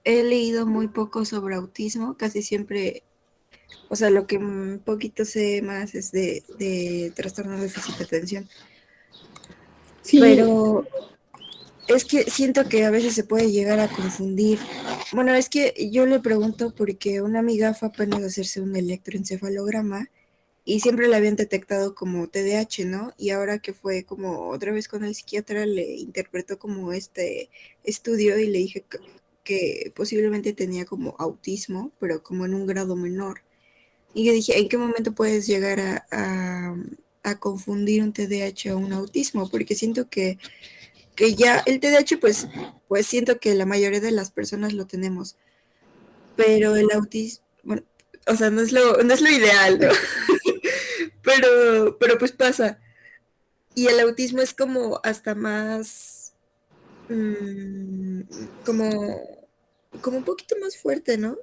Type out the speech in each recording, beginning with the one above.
he leído muy poco sobre autismo, casi siempre, o sea, lo que un poquito sé más es de trastorno de déficit de atención, Sí, pero es que siento que a veces se puede llegar a confundir. Bueno, es que yo le pregunto porque una amiga fue apenas a hacerse un electroencefalograma y siempre la habían detectado como TDAH, ¿no? Y ahora que fue como otra vez con el psiquiatra, le interpretó como este estudio y le dije que posiblemente tenía como autismo, pero como en un grado menor. Y yo dije, ¿en qué momento puedes llegar a confundir un TDAH o un autismo? Porque siento que ya el TDAH, pues siento que la mayoría de las personas lo tenemos, pero el autismo, bueno, o sea, no es lo ideal, ¿no? Pero pues pasa. Y el autismo es como hasta más, mm, como, como un poquito más fuerte, ¿no?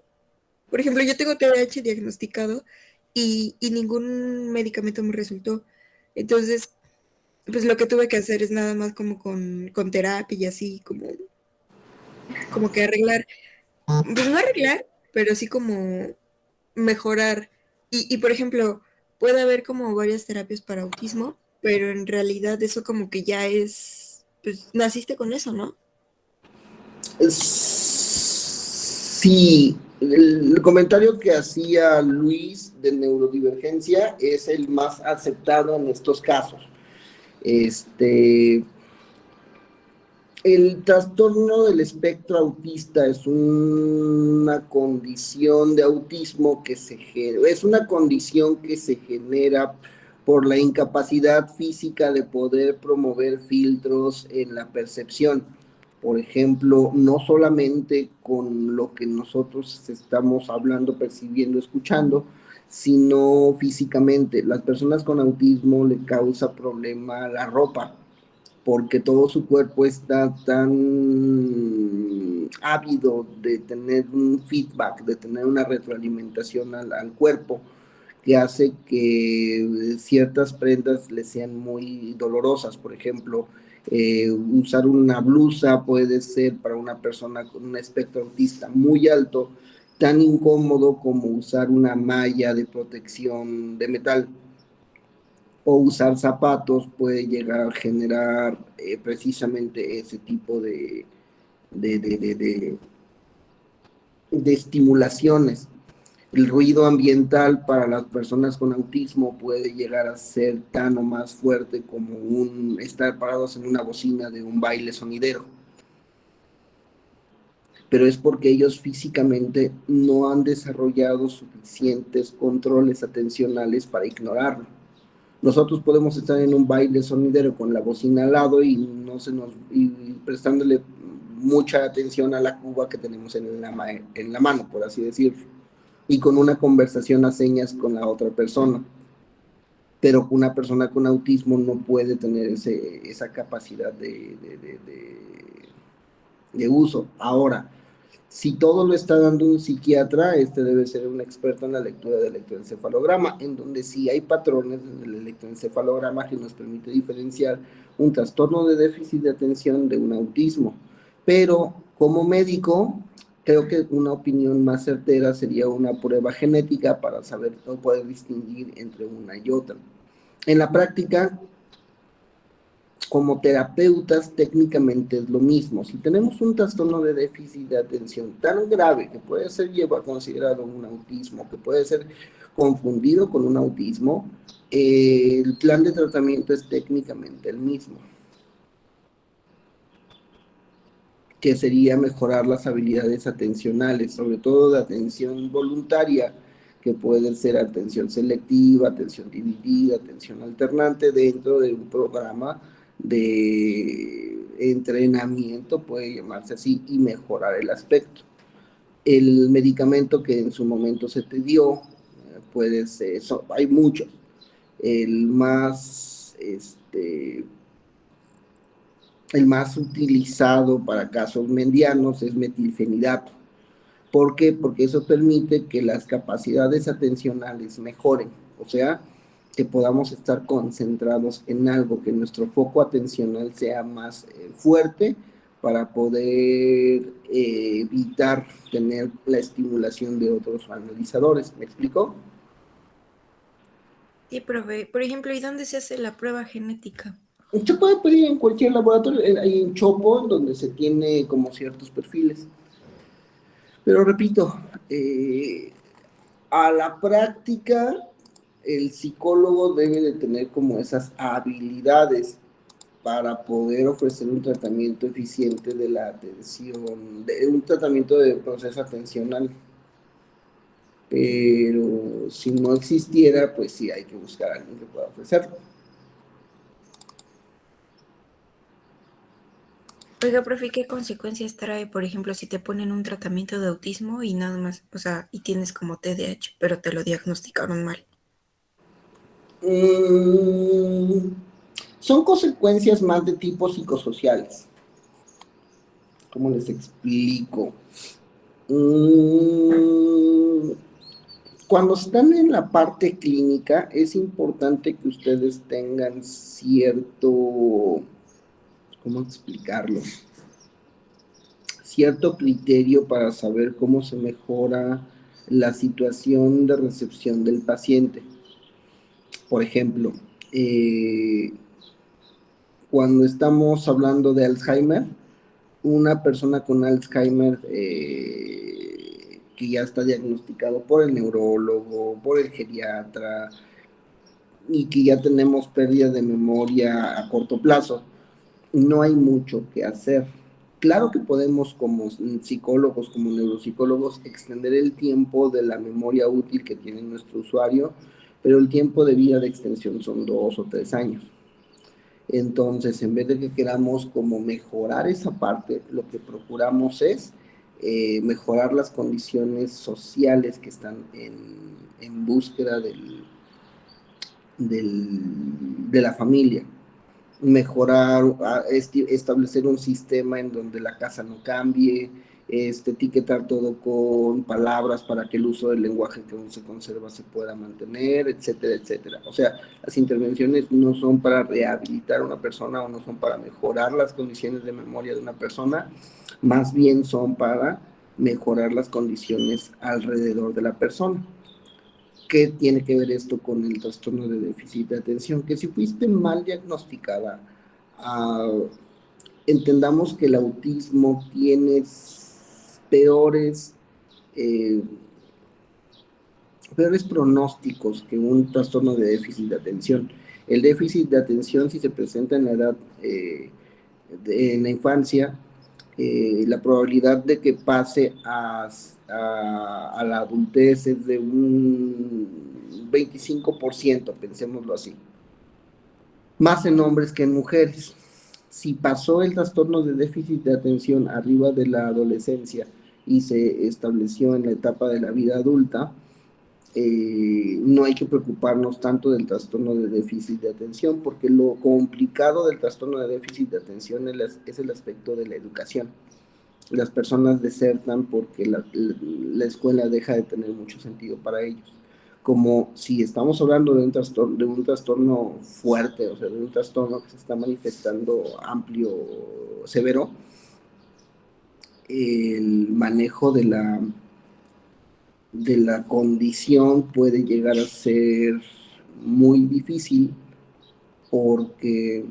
Por ejemplo, yo tengo TDAH diagnosticado y ningún medicamento me resultó. Entonces, pues lo que tuve que hacer es nada más como con terapia y así, como que arreglar, pues no arreglar, pero sí como mejorar. Por ejemplo, puede haber como varias terapias para autismo, pero en realidad eso como que ya es, pues naciste con eso, ¿no? sí, el comentario que hacía Luis de neurodivergencia es el más aceptado en estos casos. Este, el trastorno del espectro autista es una condición de autismo es una condición que se genera por la incapacidad física de poder promover filtros en la percepción. Por ejemplo, no solamente con lo que nosotros estamos hablando, percibiendo, escuchando, sino físicamente. Las personas con autismo le causa problema la ropa porque todo su cuerpo está tan ávido de tener un feedback, de tener una retroalimentación al cuerpo, que hace que ciertas prendas le sean muy dolorosas. Por ejemplo, usar una blusa puede ser para una persona con un espectro autista muy alto tan incómodo como usar una malla de protección de metal, o usar zapatos puede llegar a generar precisamente ese tipo de, de, de, de, de estimulaciones. El ruido ambiental para las personas con autismo puede llegar a ser tan o más fuerte como estar parados en una bocina de un baile sonidero, pero es porque ellos físicamente no han desarrollado suficientes controles atencionales para ignorarlo. Nosotros podemos estar en un baile sonidero con la bocina al lado y no se nos y prestándole mucha atención a la cuba que tenemos en la mano, por así decirlo, y con una conversación a señas con la otra persona. Pero una persona con autismo no puede tener esa capacidad de uso. Ahora, si todo lo está dando un psiquiatra, este debe ser un experto en la lectura del electroencefalograma, en donde sí hay patrones en el electroencefalograma que nos permite diferenciar un trastorno de déficit de atención de un autismo. Pero como médico, creo que una opinión más certera sería una prueba genética para saber o poder distinguir entre una y otra. En la práctica, como terapeutas técnicamente es lo mismo. Si tenemos un trastorno de déficit de atención tan grave que puede ser considerado un autismo, que puede ser confundido con un autismo, el plan de tratamiento es técnicamente el mismo, que sería mejorar las habilidades atencionales, sobre todo de atención voluntaria, que puede ser atención selectiva, atención dividida, atención alternante dentro de un programa de entrenamiento, puede llamarse así, y mejorar el aspecto. El medicamento que en su momento se te dio, puede ser, hay muchos. El más, el más utilizado para casos medianos es metilfenidato. ¿Por qué? Porque eso permite que las capacidades atencionales mejoren, o sea, que podamos estar concentrados en algo, que nuestro foco atencional sea más fuerte para poder evitar tener la estimulación de otros analizadores. ¿Me explico? Sí, profe. Por ejemplo, ¿y dónde se hace la prueba genética? Se puede pedir en cualquier laboratorio, hay un Chopo donde se tiene como ciertos perfiles. Pero repito, a la práctica el psicólogo debe de tener como esas habilidades para poder ofrecer un tratamiento eficiente de la atención, de un tratamiento de proceso atencional. Pero si no existiera, pues sí hay que buscar a alguien que pueda ofrecerlo. Oiga, profe, ¿qué consecuencias trae, por ejemplo, si te ponen un tratamiento de autismo y nada más, o sea, y tienes como TDAH, pero te lo diagnosticaron mal? Mm, son consecuencias más de tipo psicosociales. ¿Cómo les explico? Mm, Cuando están en la parte clínica, es importante que ustedes tengan cierto, ¿cómo explicarlo? Cierto criterio para saber cómo se mejora la situación de recepción del paciente. Por ejemplo, eh, cuando estamos hablando de Alzheimer, una persona con Alzheimer que ya está diagnosticado por el neurólogo, por el geriatra, y que ya tenemos pérdida de memoria a corto plazo, no hay mucho que hacer. Claro que podemos como psicólogos, como neuropsicólogos, extender el tiempo de la memoria útil que tiene nuestro usuario, pero el tiempo de vida de extensión son 2 o 3 años. Entonces, en vez de que queramos como mejorar esa parte, lo que procuramos es mejorar las condiciones sociales que están en búsqueda de la familia, mejorar, establecer un sistema en donde la casa no cambie, etiquetar todo con palabras para que el uso del lenguaje que aún se conserva se pueda mantener, etcétera, etcétera. O sea, las intervenciones no son para rehabilitar a una persona o no son para mejorar las condiciones de memoria de una persona, más bien son para mejorar las condiciones alrededor de la persona. ¿Qué tiene que ver esto con el trastorno de déficit de atención? Que si fuiste mal diagnosticada, uh, entendamos que el autismo tiene peores, eh, peores pronósticos que un trastorno de déficit de atención. El déficit de atención, si se presenta en la edad, en la infancia, la probabilidad de que pase a la adultez es de un 25%, pensémoslo así. Más en hombres que en mujeres. Si pasó el trastorno de déficit de atención arriba de la adolescencia y se estableció en la etapa de la vida adulta, no hay que preocuparnos tanto del trastorno de déficit de atención, porque lo complicado del trastorno de déficit de atención es el aspecto de la educación. Las personas desertan porque la escuela deja de tener mucho sentido para ellos. Como si estamos hablando de un trastorno fuerte, o sea, de un trastorno que se está manifestando amplio, severo, el manejo de la condición puede llegar a ser muy difícil porque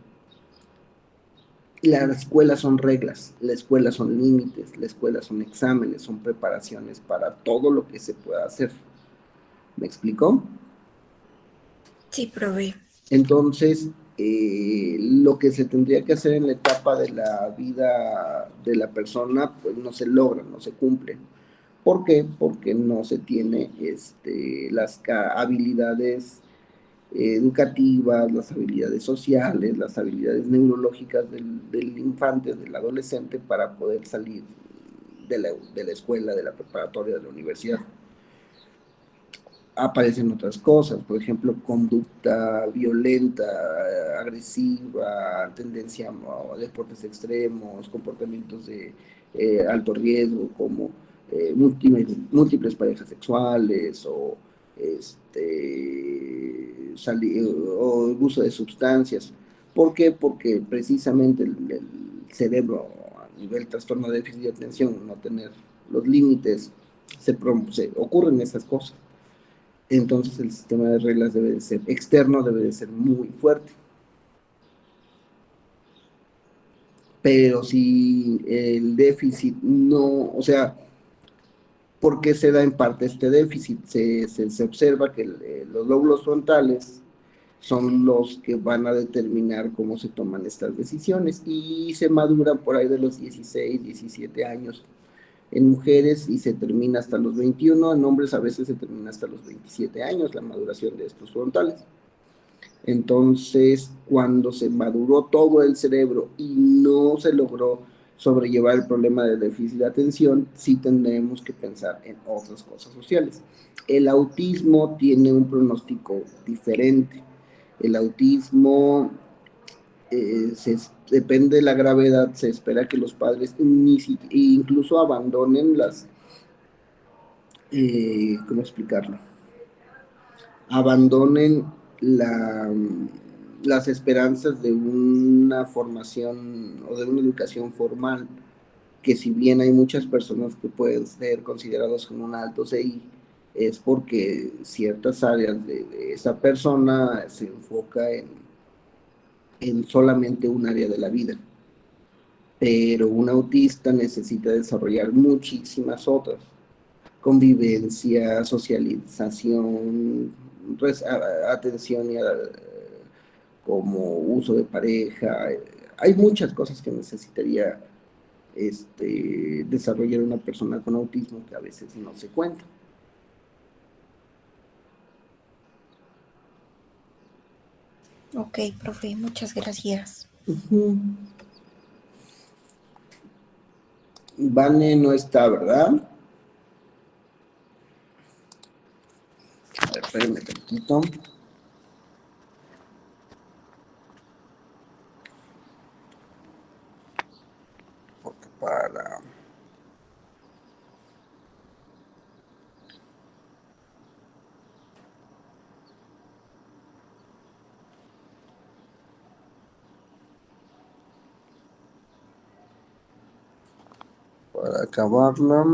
la escuela son reglas, la escuela son límites, la escuela son exámenes, son preparaciones para todo lo que se pueda hacer. ¿Me explicó? Sí, profe. Entonces, lo que se tendría que hacer en la etapa de la vida de la persona, pues no se logra, no se cumple. ¿Por qué? Porque no se tiene las habilidades educativas, las habilidades sociales, las habilidades neurológicas del infante, del adolescente, para poder salir de la escuela, de la preparatoria, de la universidad. Aparecen otras cosas, por ejemplo, conducta violenta, agresiva, tendencia a deportes extremos, comportamientos de alto riesgo, como múltiples parejas sexuales o, o el uso de sustancias. ¿Por qué? Porque precisamente el cerebro nivel trastorno de déficit de atención, no tener los límites, se ocurren esas cosas. Entonces el sistema de reglas debe de ser externo, debe de ser muy fuerte. Pero si el déficit no, o sea, ¿por qué se da en parte este déficit? Se observa que los lóbulos frontales son los que van a determinar cómo se toman estas decisiones y se maduran por ahí de los 16, 17 años en mujeres y se termina hasta los 21, en hombres a veces se termina hasta los 27 años la maduración de estos frontales. Entonces, cuando se maduró todo el cerebro y no se logró sobrellevar el problema de déficit de atención, sí tendremos que pensar en otras cosas sociales. El autismo tiene un pronóstico diferente. El autismo, depende de la gravedad, se espera que los padres incluso abandonen ¿cómo explicarlo? Abandonen la, las esperanzas de una formación o de una educación formal, que si bien hay muchas personas que pueden ser considerados con un alto CI, es porque ciertas áreas de esa persona se enfoca en solamente un área de la vida. Pero un autista necesita desarrollar muchísimas otras: convivencia, socialización, atención como uso de pareja. Hay muchas cosas que necesitaría desarrollar una persona con autismo que a veces no se cuenta. Ok, profe, muchas gracias. Vane no está, ¿verdad? A ver, espérenme tantito. Porque para... para acabarla.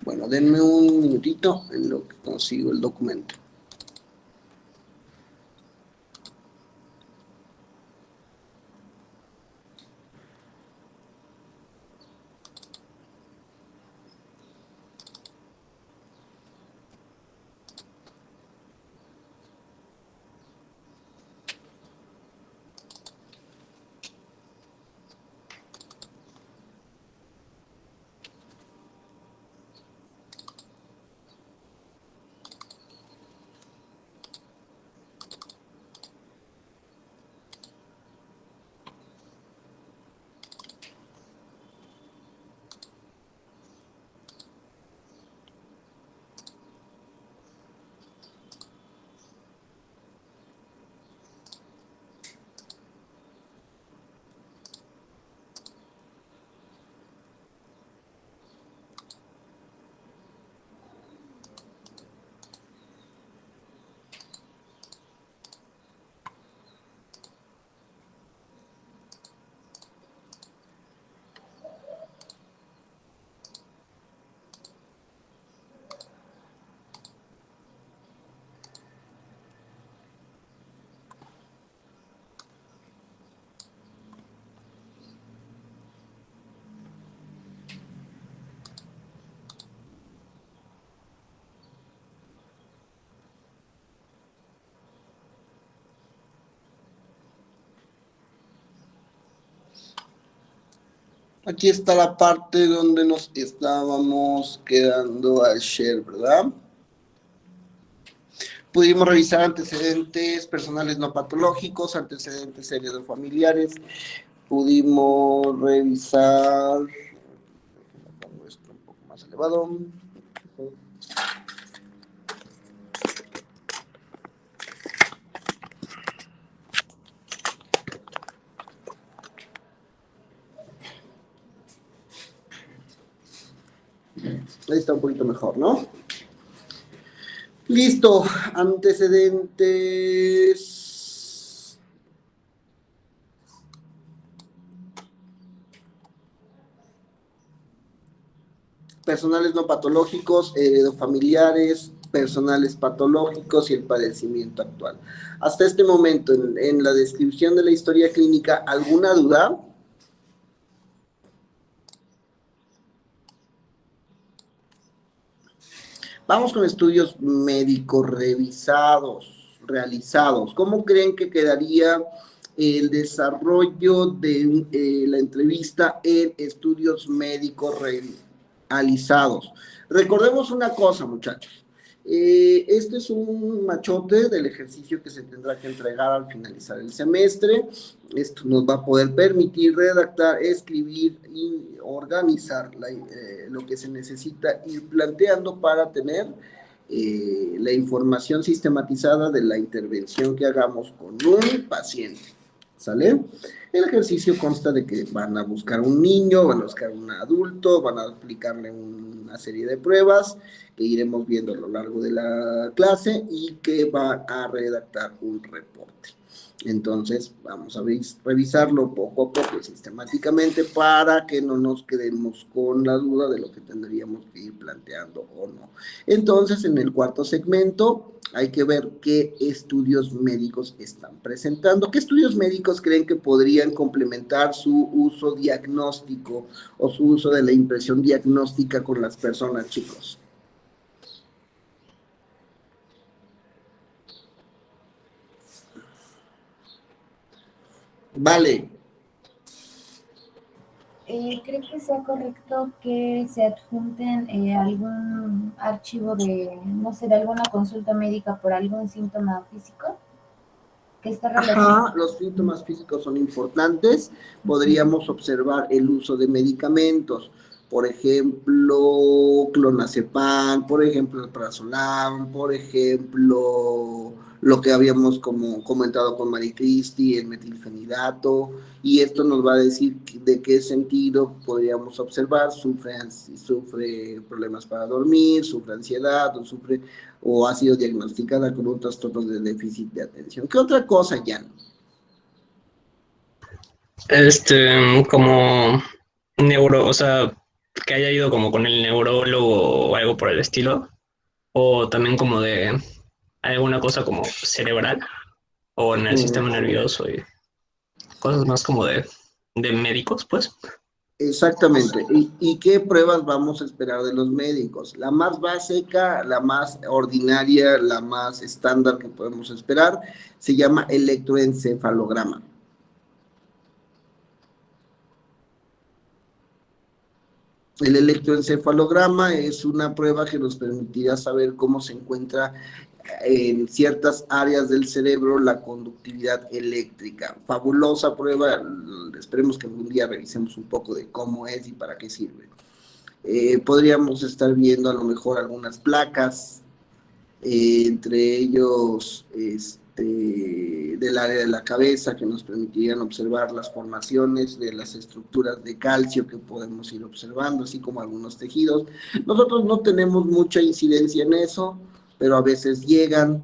Bueno, denme un minutito en lo que consigo el documento. Aquí está la parte donde nos estábamos quedando al share, ¿verdad? Pudimos revisar antecedentes personales no patológicos, antecedentes heredofamiliares, pudimos revisar, pongo esto un poco más elevado, ahí está un poquito mejor, ¿no? Listo, antecedentes personales no patológicos, heredofamiliares, personales patológicos y el padecimiento actual. Hasta este momento, en la descripción de la historia clínica, ¿alguna duda? Vamos con estudios médicos realizados. ¿Cómo creen que quedaría el desarrollo de la entrevista en estudios médicos realizados? Recordemos una cosa, muchachos. Este es un machote del ejercicio que se tendrá que entregar al finalizar el semestre. Esto nos va a poder permitir redactar, escribir y organizar lo que se necesita ir planteando para tener la información sistematizada de la intervención que hagamos con un paciente. ¿Sale? El ejercicio consta de que van a buscar un niño, van a buscar un adulto, van a aplicarle una serie de pruebas que iremos viendo a lo largo de la clase y que va a redactar un reporte. Entonces, vamos a revisarlo poco a poco y sistemáticamente para que no nos quedemos con la duda de lo que tendríamos que ir planteando o no. Entonces, en el cuarto segmento, hay que ver qué estudios médicos están presentando. ¿Qué estudios médicos creen que podrían complementar su uso diagnóstico o su uso de la impresión diagnóstica con las personas, chicos? Vale. ¿Cree que sea correcto que se adjunten algún archivo de, no sé, de alguna consulta médica por algún síntoma físico que esté relacionado? Ajá, los síntomas físicos son importantes. Podríamos observar el uso de medicamentos, por ejemplo, clonazepam, por ejemplo, el prazolam, por ejemplo, lo que habíamos comentado con Maricristi, el metilfenidato, y esto nos va a decir de qué sentido podríamos observar, sufre problemas para dormir, sufre ansiedad o ha sido diagnosticada con un trastorno de déficit de atención. ¿Qué otra cosa, Jan? Como o sea, que haya ido como con el neurólogo o algo por el estilo, o también como de alguna cosa como cerebral o en el sistema nervioso y cosas más como de médicos, pues. Exactamente. ¿Y qué pruebas vamos a esperar de los médicos? La más básica, la más ordinaria, la más estándar que podemos esperar, se llama electroencefalograma. El electroencefalograma es una prueba que nos permitirá saber cómo se encuentra en ciertas áreas del cerebro la conductividad eléctrica. Fabulosa prueba, esperemos que algún día revisemos un poco de cómo es y para qué sirve. Podríamos estar viendo a lo mejor algunas placas, entre ellos del área de la cabeza, que nos permitirían observar las formaciones de las estructuras de calcio que podemos ir observando, así como algunos tejidos. Nosotros no tenemos mucha incidencia en eso, pero a veces llegan.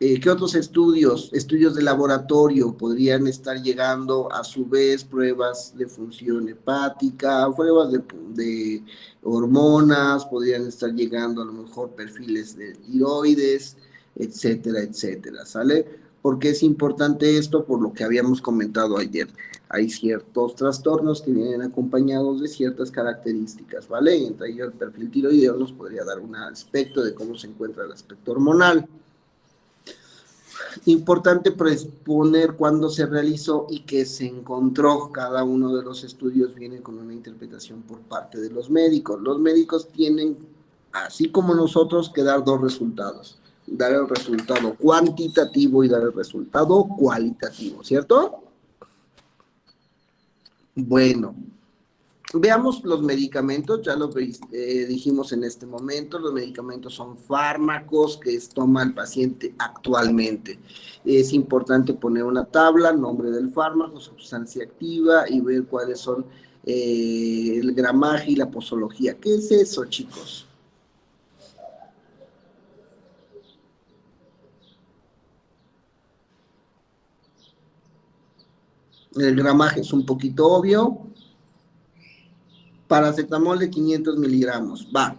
¿Qué otros estudios de laboratorio podrían estar llegando? A su vez, pruebas de función hepática, pruebas de hormonas, podrían estar llegando a lo mejor perfiles de tiroides, etcétera, etcétera, ¿sale? ¿Por qué es importante esto? Por lo que habíamos comentado ayer. Hay ciertos trastornos que vienen acompañados de ciertas características, ¿vale? Y entre ellos el perfil tiroideo nos podría dar un aspecto de cómo se encuentra el aspecto hormonal. Importante poner cuándo se realizó y qué se encontró. Cada uno de los estudios viene con una interpretación por parte de los médicos. Los médicos tienen, así como nosotros, que dar dos resultados. dar el resultado cuantitativo y dar el resultado cualitativo, ¿cierto? Bueno, veamos los medicamentos, ya lo dijimos en este momento, los medicamentos son fármacos que toma el paciente actualmente. Es importante poner una tabla, nombre del fármaco, sustancia activa y ver cuáles son el gramaje y la posología. ¿Qué es eso, chicos? El gramaje es un poquito obvio. Paracetamol de 500 miligramos, va.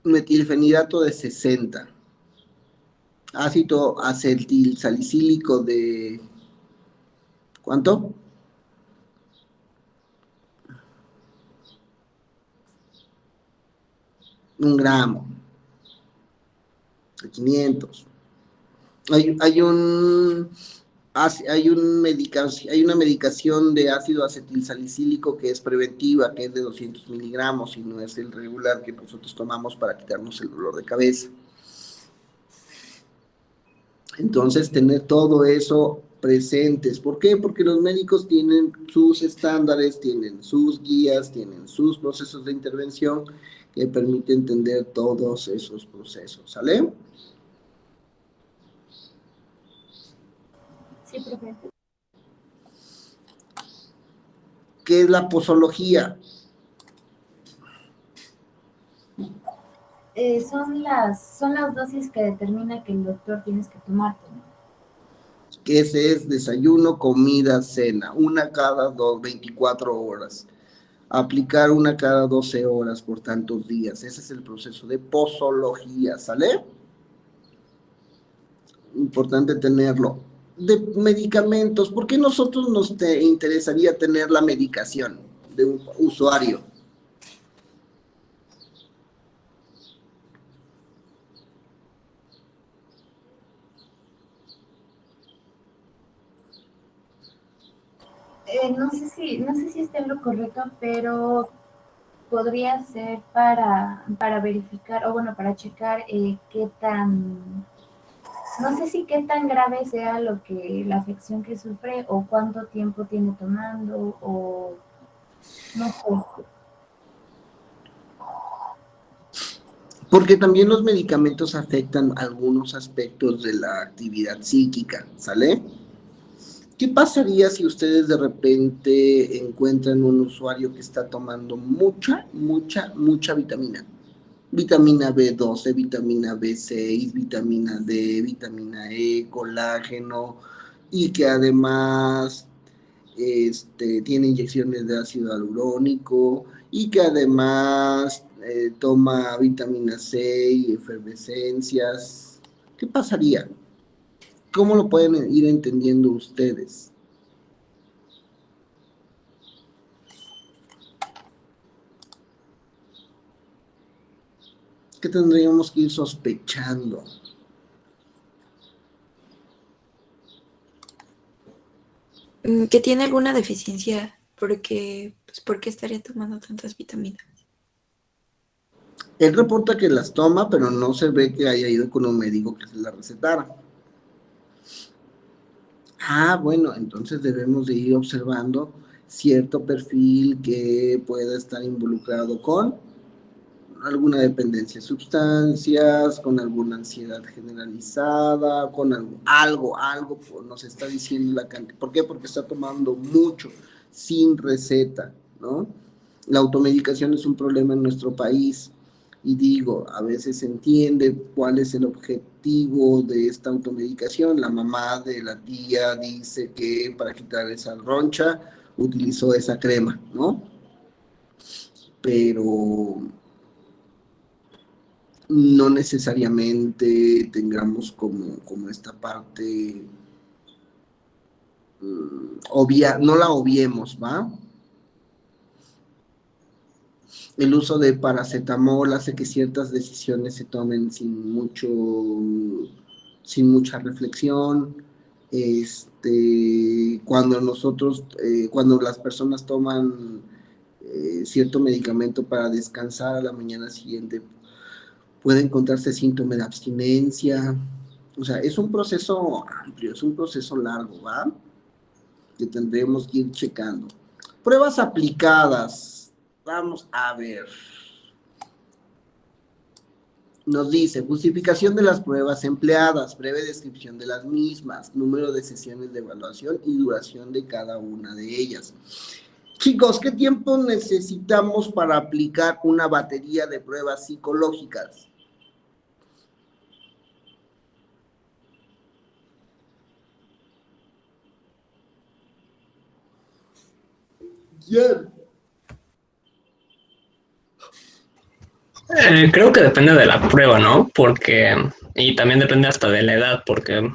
Metilfenidato de 60. Ácido acetilsalicílico de... ¿cuánto? Un gramo. De 500. Hay una medicación de ácido acetilsalicílico que es preventiva, que es de 200 miligramos y no es el regular que nosotros tomamos para quitarnos el dolor de cabeza. Entonces, tener todo eso presentes. ¿Por qué? Porque los médicos tienen sus estándares, tienen sus guías, tienen sus procesos de intervención que permiten entender todos esos procesos, ¿sale? Sí, profe. ¿Qué es la posología? Son las dosis que determina que el doctor tienes que tomarte, ¿no? Que ese es desayuno, comida, cena, una cada 24 horas. Aplicar una cada 12 horas por tantos días. Ese es el proceso de posología, ¿sale? Importante tenerlo. De medicamentos, ¿por qué nosotros nos interesaría tener la medicación de un usuario? No sé si esté en lo correcto, pero podría ser para verificar, o bueno, para checar qué tan, no sé si qué tan grave sea la afección que sufre, o cuánto tiempo tiene tomando, o no sé. Porque también los medicamentos afectan algunos aspectos de la actividad psíquica, ¿sale? ¿Qué pasaría si ustedes de repente encuentran un usuario que está tomando mucha vitamina? Vitamina B12, vitamina B6, vitamina D, vitamina E, colágeno, y que además tiene inyecciones de ácido hialurónico, y que además toma vitamina C y efervescencias? ¿Qué pasaría? ¿Cómo lo pueden ir entendiendo ustedes? ¿Qué tendríamos que ir sospechando? Que tiene alguna deficiencia, porque, pues, ¿por qué estaría tomando tantas vitaminas? Él reporta que las toma, pero no se ve que haya ido con un médico que se la recetara. Bueno, entonces debemos de ir observando cierto perfil que pueda estar involucrado con alguna dependencia de sustancias, con alguna ansiedad generalizada, con algo nos está diciendo la cantidad. ¿Por qué? Porque está tomando mucho sin receta, ¿no? La automedicación es un problema en nuestro país, y digo, a veces se entiende cuál es el objetivo de esta automedicación. La mamá de la tía dice que para quitar esa roncha utilizó esa crema, ¿no? Pero no necesariamente tengamos como esta parte obvia, no la obviemos, ¿va? El uso de paracetamol hace que ciertas decisiones se tomen sin mucha reflexión. Cuando nosotros, cuando las personas toman cierto medicamento para descansar a la mañana siguiente, puede encontrarse síntoma de abstinencia. O sea, es un proceso amplio, es un proceso largo, ¿va? Que tendremos que ir checando. Pruebas aplicadas. Vamos a ver. Nos dice, justificación de las pruebas empleadas, breve descripción de las mismas, número de sesiones de evaluación y duración de cada una de ellas. Chicos, ¿qué tiempo necesitamos para aplicar una batería de pruebas psicológicas? Yeah. Creo que depende de la prueba, ¿no? Porque, y también depende hasta de la edad, porque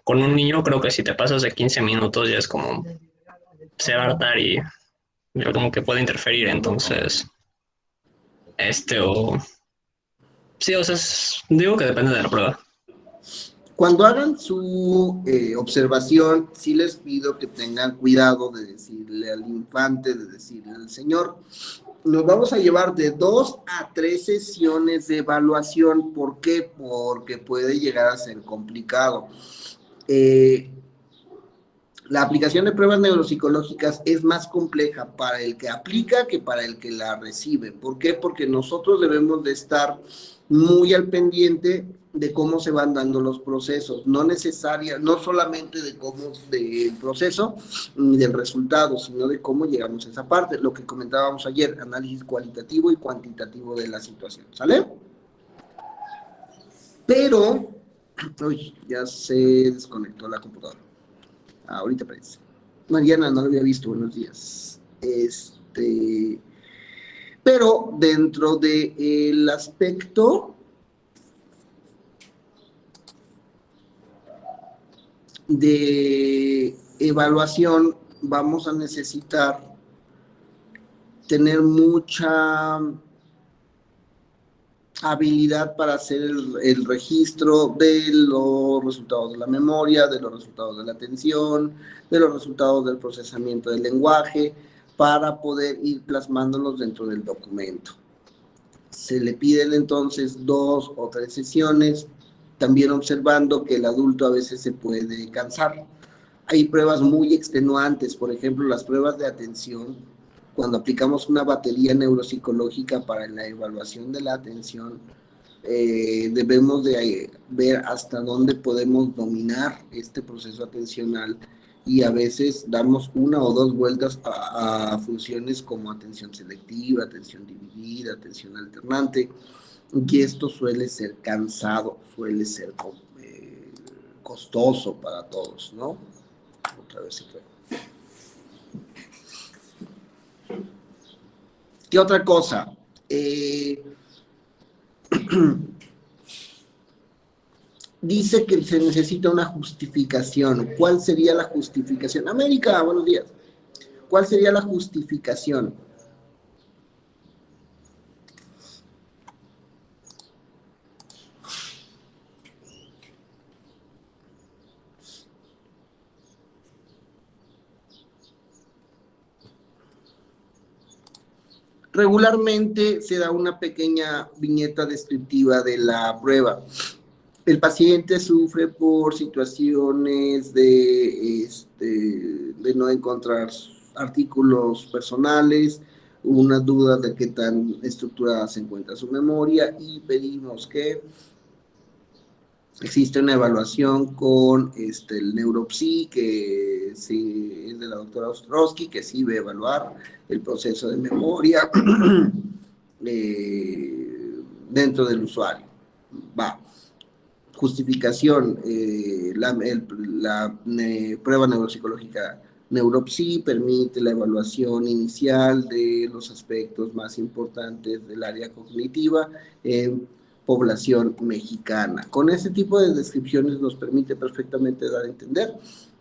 con un niño creo que si te pasas de 15 minutos ya es como se va a hartar y como que puede interferir, entonces, o sí, o sea, digo que depende de la prueba. Cuando hagan su observación, sí les pido que tengan cuidado de decirle al infante, de decirle al señor, nos vamos a llevar de 2 a 3 sesiones de evaluación. ¿Por qué? Porque puede llegar a ser complicado. La aplicación de pruebas neuropsicológicas es más compleja para el que aplica que para el que la recibe. ¿Por qué? Porque nosotros debemos de estar muy al pendiente de cómo se van dando los procesos, no solamente de cómo del proceso ni del resultado, sino de cómo llegamos a esa parte, lo que comentábamos ayer, análisis cualitativo y cuantitativo de la situación, ¿sale? Pero, uy, ya se desconectó la computadora. Ahorita aparece. Mariana, no lo había visto, buenos días. Pero dentro del aspecto de evaluación, vamos a necesitar tener mucha habilidad para hacer el registro de los resultados de la memoria, de los resultados de la atención, de los resultados del procesamiento del lenguaje, para poder ir plasmándolos dentro del documento. Se le piden entonces 2 o 3 sesiones, también observando que el adulto a veces se puede cansar. Hay pruebas muy extenuantes, por ejemplo, las pruebas de atención. Cuando aplicamos una batería neuropsicológica para la evaluación de la atención, debemos de ver hasta dónde podemos dominar este proceso atencional y a veces damos 1 o 2 vueltas a funciones como atención selectiva, atención dividida, atención alternante, y esto suele ser cansado, suele ser costoso para todos, ¿no? Otra vez se fue. ¿Qué otra cosa? Dice que se necesita una justificación. ¿Cuál sería la justificación? América, buenos días. ¿Cuál sería la justificación? Regularmente se da una pequeña viñeta descriptiva de la prueba. El paciente sufre por situaciones de no encontrar artículos personales, una duda de qué tan estructurada se encuentra su memoria y pedimos que existe una evaluación con el neuropsi, que sí, es de la doctora Ostrowski, que sí va a evaluar el proceso de memoria dentro del usuario. Va. Justificación, la prueba neuropsicológica neuropsi permite la evaluación inicial de los aspectos más importantes del área cognitiva en población mexicana. Con este tipo de descripciones nos permite perfectamente dar a entender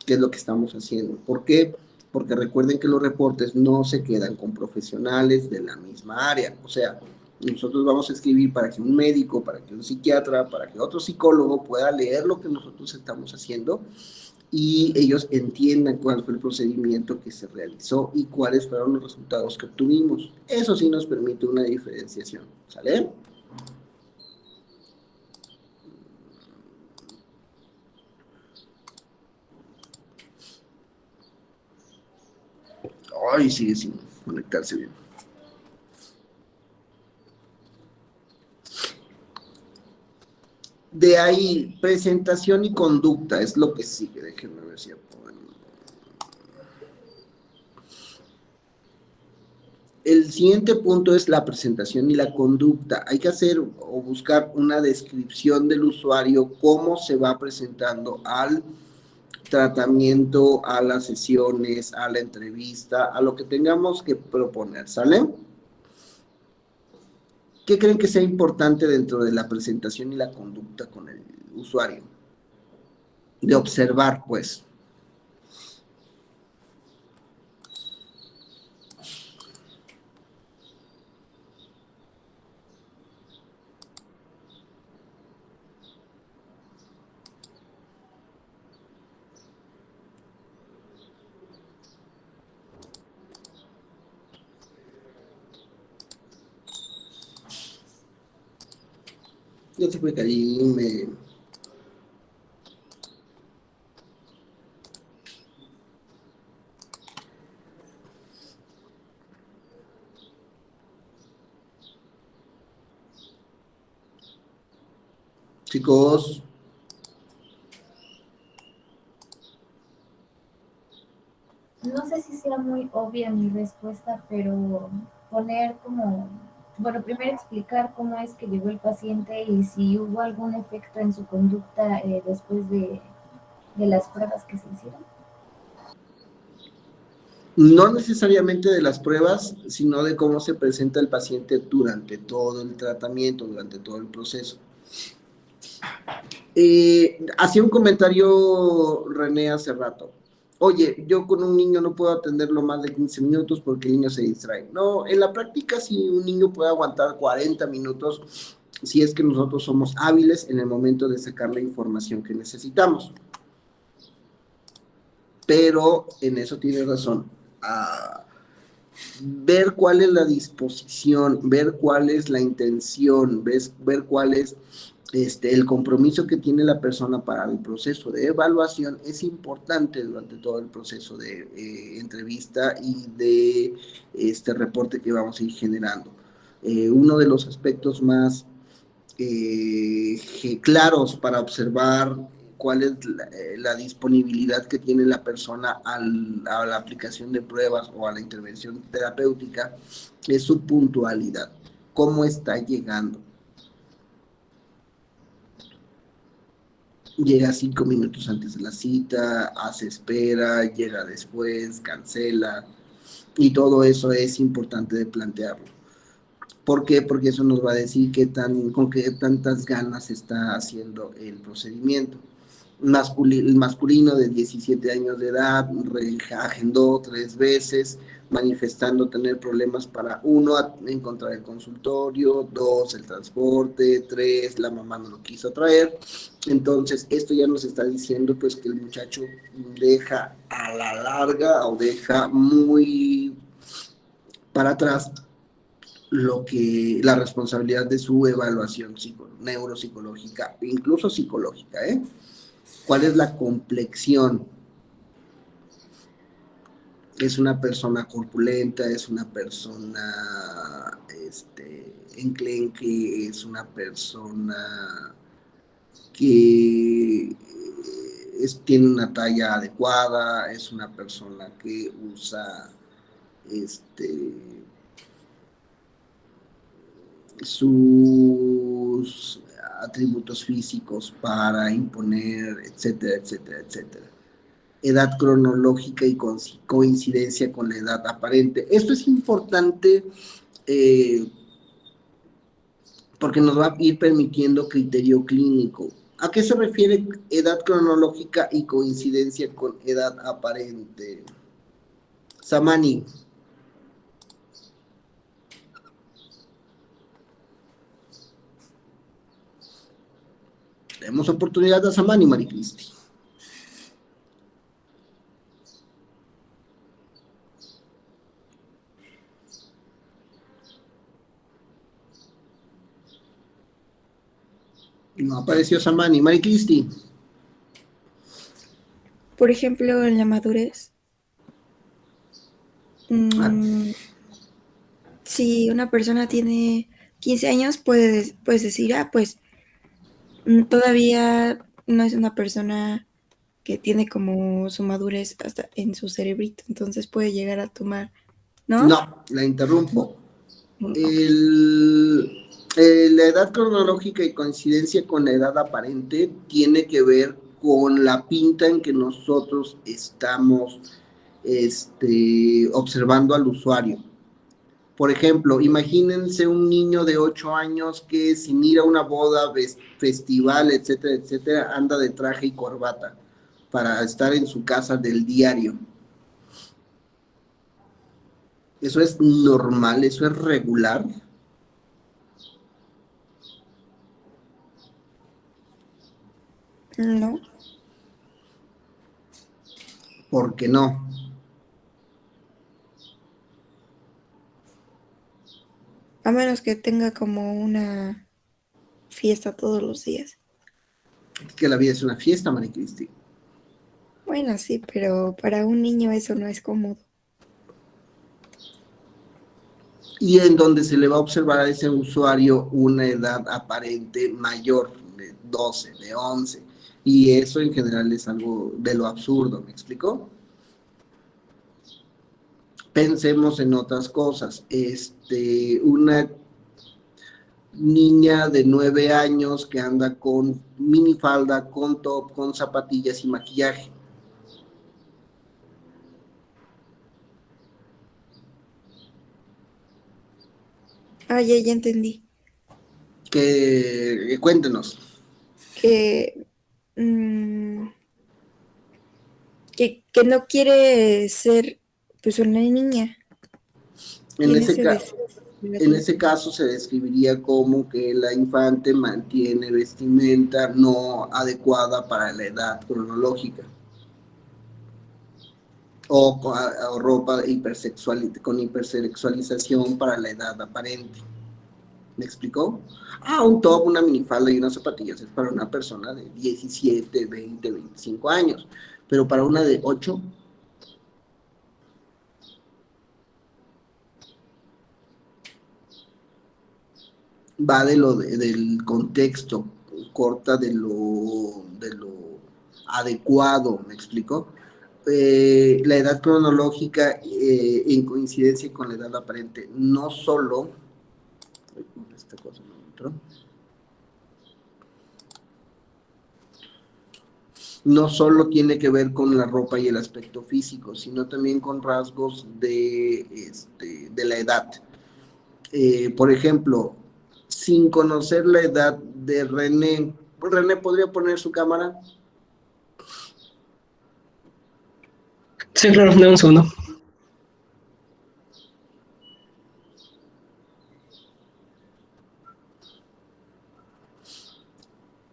qué es lo que estamos haciendo. ¿Por qué? Porque recuerden que los reportes no se quedan con profesionales de la misma área. O sea, nosotros vamos a escribir para que un médico, para que un psiquiatra, para que otro psicólogo pueda leer lo que nosotros estamos haciendo y ellos entiendan cuál fue el procedimiento que se realizó y cuáles fueron los resultados que obtuvimos. Eso sí nos permite una diferenciación, ¿sale? Ay, sigue sin conectarse bien. De ahí, presentación y conducta, es lo que sigue. Déjenme ver si ya puedo. El siguiente punto es la presentación y la conducta. Hay que hacer o buscar una descripción del usuario, cómo se va presentando al tratamiento, a las sesiones, a la entrevista, a lo que tengamos que proponer, ¿sale? ¿Qué creen que sea importante dentro de la presentación y la conducta con el usuario? De observar, pues. Yo te que ahí me... Chicos, No sé si sea muy obvia mi respuesta, pero poner como, bueno, primero explicar cómo es que llegó el paciente y si hubo algún efecto en su conducta después de las pruebas que se hicieron. no necesariamente de las pruebas, sino de cómo se presenta el paciente durante todo el tratamiento, durante todo el proceso. Hacía un comentario René hace rato. Oye, yo con un niño no puedo atenderlo más de 15 minutos porque el niño se distrae. No, en la práctica sí un niño puede aguantar 40 minutos si es que nosotros somos hábiles en el momento de sacar la información que necesitamos. Pero en eso tiene razón. Ver cuál es la disposición, ver cuál es la intención, ver cuál es el compromiso que tiene la persona para el proceso de evaluación es importante durante todo el proceso de entrevista y de este reporte que vamos a ir generando. Uno de los aspectos más claros para observar cuál es la disponibilidad que tiene la persona a la aplicación de pruebas o a la intervención terapéutica es su puntualidad, cómo está llegando. Llega 5 minutos antes de la cita, hace espera, llega después, cancela, y todo eso es importante de plantearlo. ¿Por qué? Porque eso nos va a decir con qué tantas ganas está haciendo el procedimiento. El masculino de 17 años de edad agendó 3 veces, manifestando tener problemas para 1, encontrar el consultorio, 2, el transporte, 3, la mamá no lo quiso traer. Entonces, esto ya nos está diciendo pues que el muchacho deja a la larga o deja muy para atrás la responsabilidad de su evaluación neuropsicológica, incluso psicológica, ¿eh? ¿Cuál es la complexión? ¿Es una persona corpulenta? ¿Es una persona enclenque? ¿Es una persona que tiene una talla adecuada? ¿Es una persona que usa sus atributos físicos para imponer, etcétera, etcétera, etcétera? Edad cronológica y coincidencia con la edad aparente. Esto es importante porque nos va a ir permitiendo criterio clínico. ¿A qué se refiere edad cronológica y coincidencia con edad aparente? Samani. Tenemos oportunidad a Samani, Maricristi. No apareció Samani. Mari Cristi. Por ejemplo, en la madurez, si una persona tiene 15 años, puedes decir, pues todavía no es una persona que tiene como su madurez hasta en su cerebrito, entonces puede llegar a tomar, ¿no? No, la interrumpo. Okay. La edad cronológica y coincidencia con la edad aparente tiene que ver con la pinta en que nosotros estamos observando al usuario. Por ejemplo, imagínense un niño de 8 años que sin ir a una boda, festival, etcétera, etcétera, anda de traje y corbata para estar en su casa del diario. ¿Eso es normal? ¿Eso es regular? No. ¿Por qué no? A menos que tenga como una fiesta todos los días. Es que la vida es una fiesta, María Cristi. Bueno, sí, pero para un niño eso no es cómodo. Y en donde se le va a observar a ese usuario una edad aparente mayor, de 12, de 11. Y eso en general es algo de lo absurdo, ¿me explico? Pensemos en otras cosas. Una niña de 9 años que anda con minifalda, con top, con zapatillas y maquillaje. Ya entendí. Cuéntenos. Que no quiere ser pues una niña. En ese caso se describiría como que la infante mantiene vestimenta no adecuada para la edad cronológica o ropa con hipersexualización para la edad aparente. ¿Me explicó? Un top, una minifalda y unas zapatillas es para una persona de 17, 20, 25 años, pero para una de 8... va del contexto, corta de lo adecuado, ¿me explico? La edad cronológica en coincidencia con la edad aparente, no solo, esta cosa no entró, no solo tiene que ver con la ropa y el aspecto físico, sino también con rasgos de la edad. Por ejemplo, sin conocer la edad de René, ¿René podría poner su cámara? Sí, claro, dame un segundo.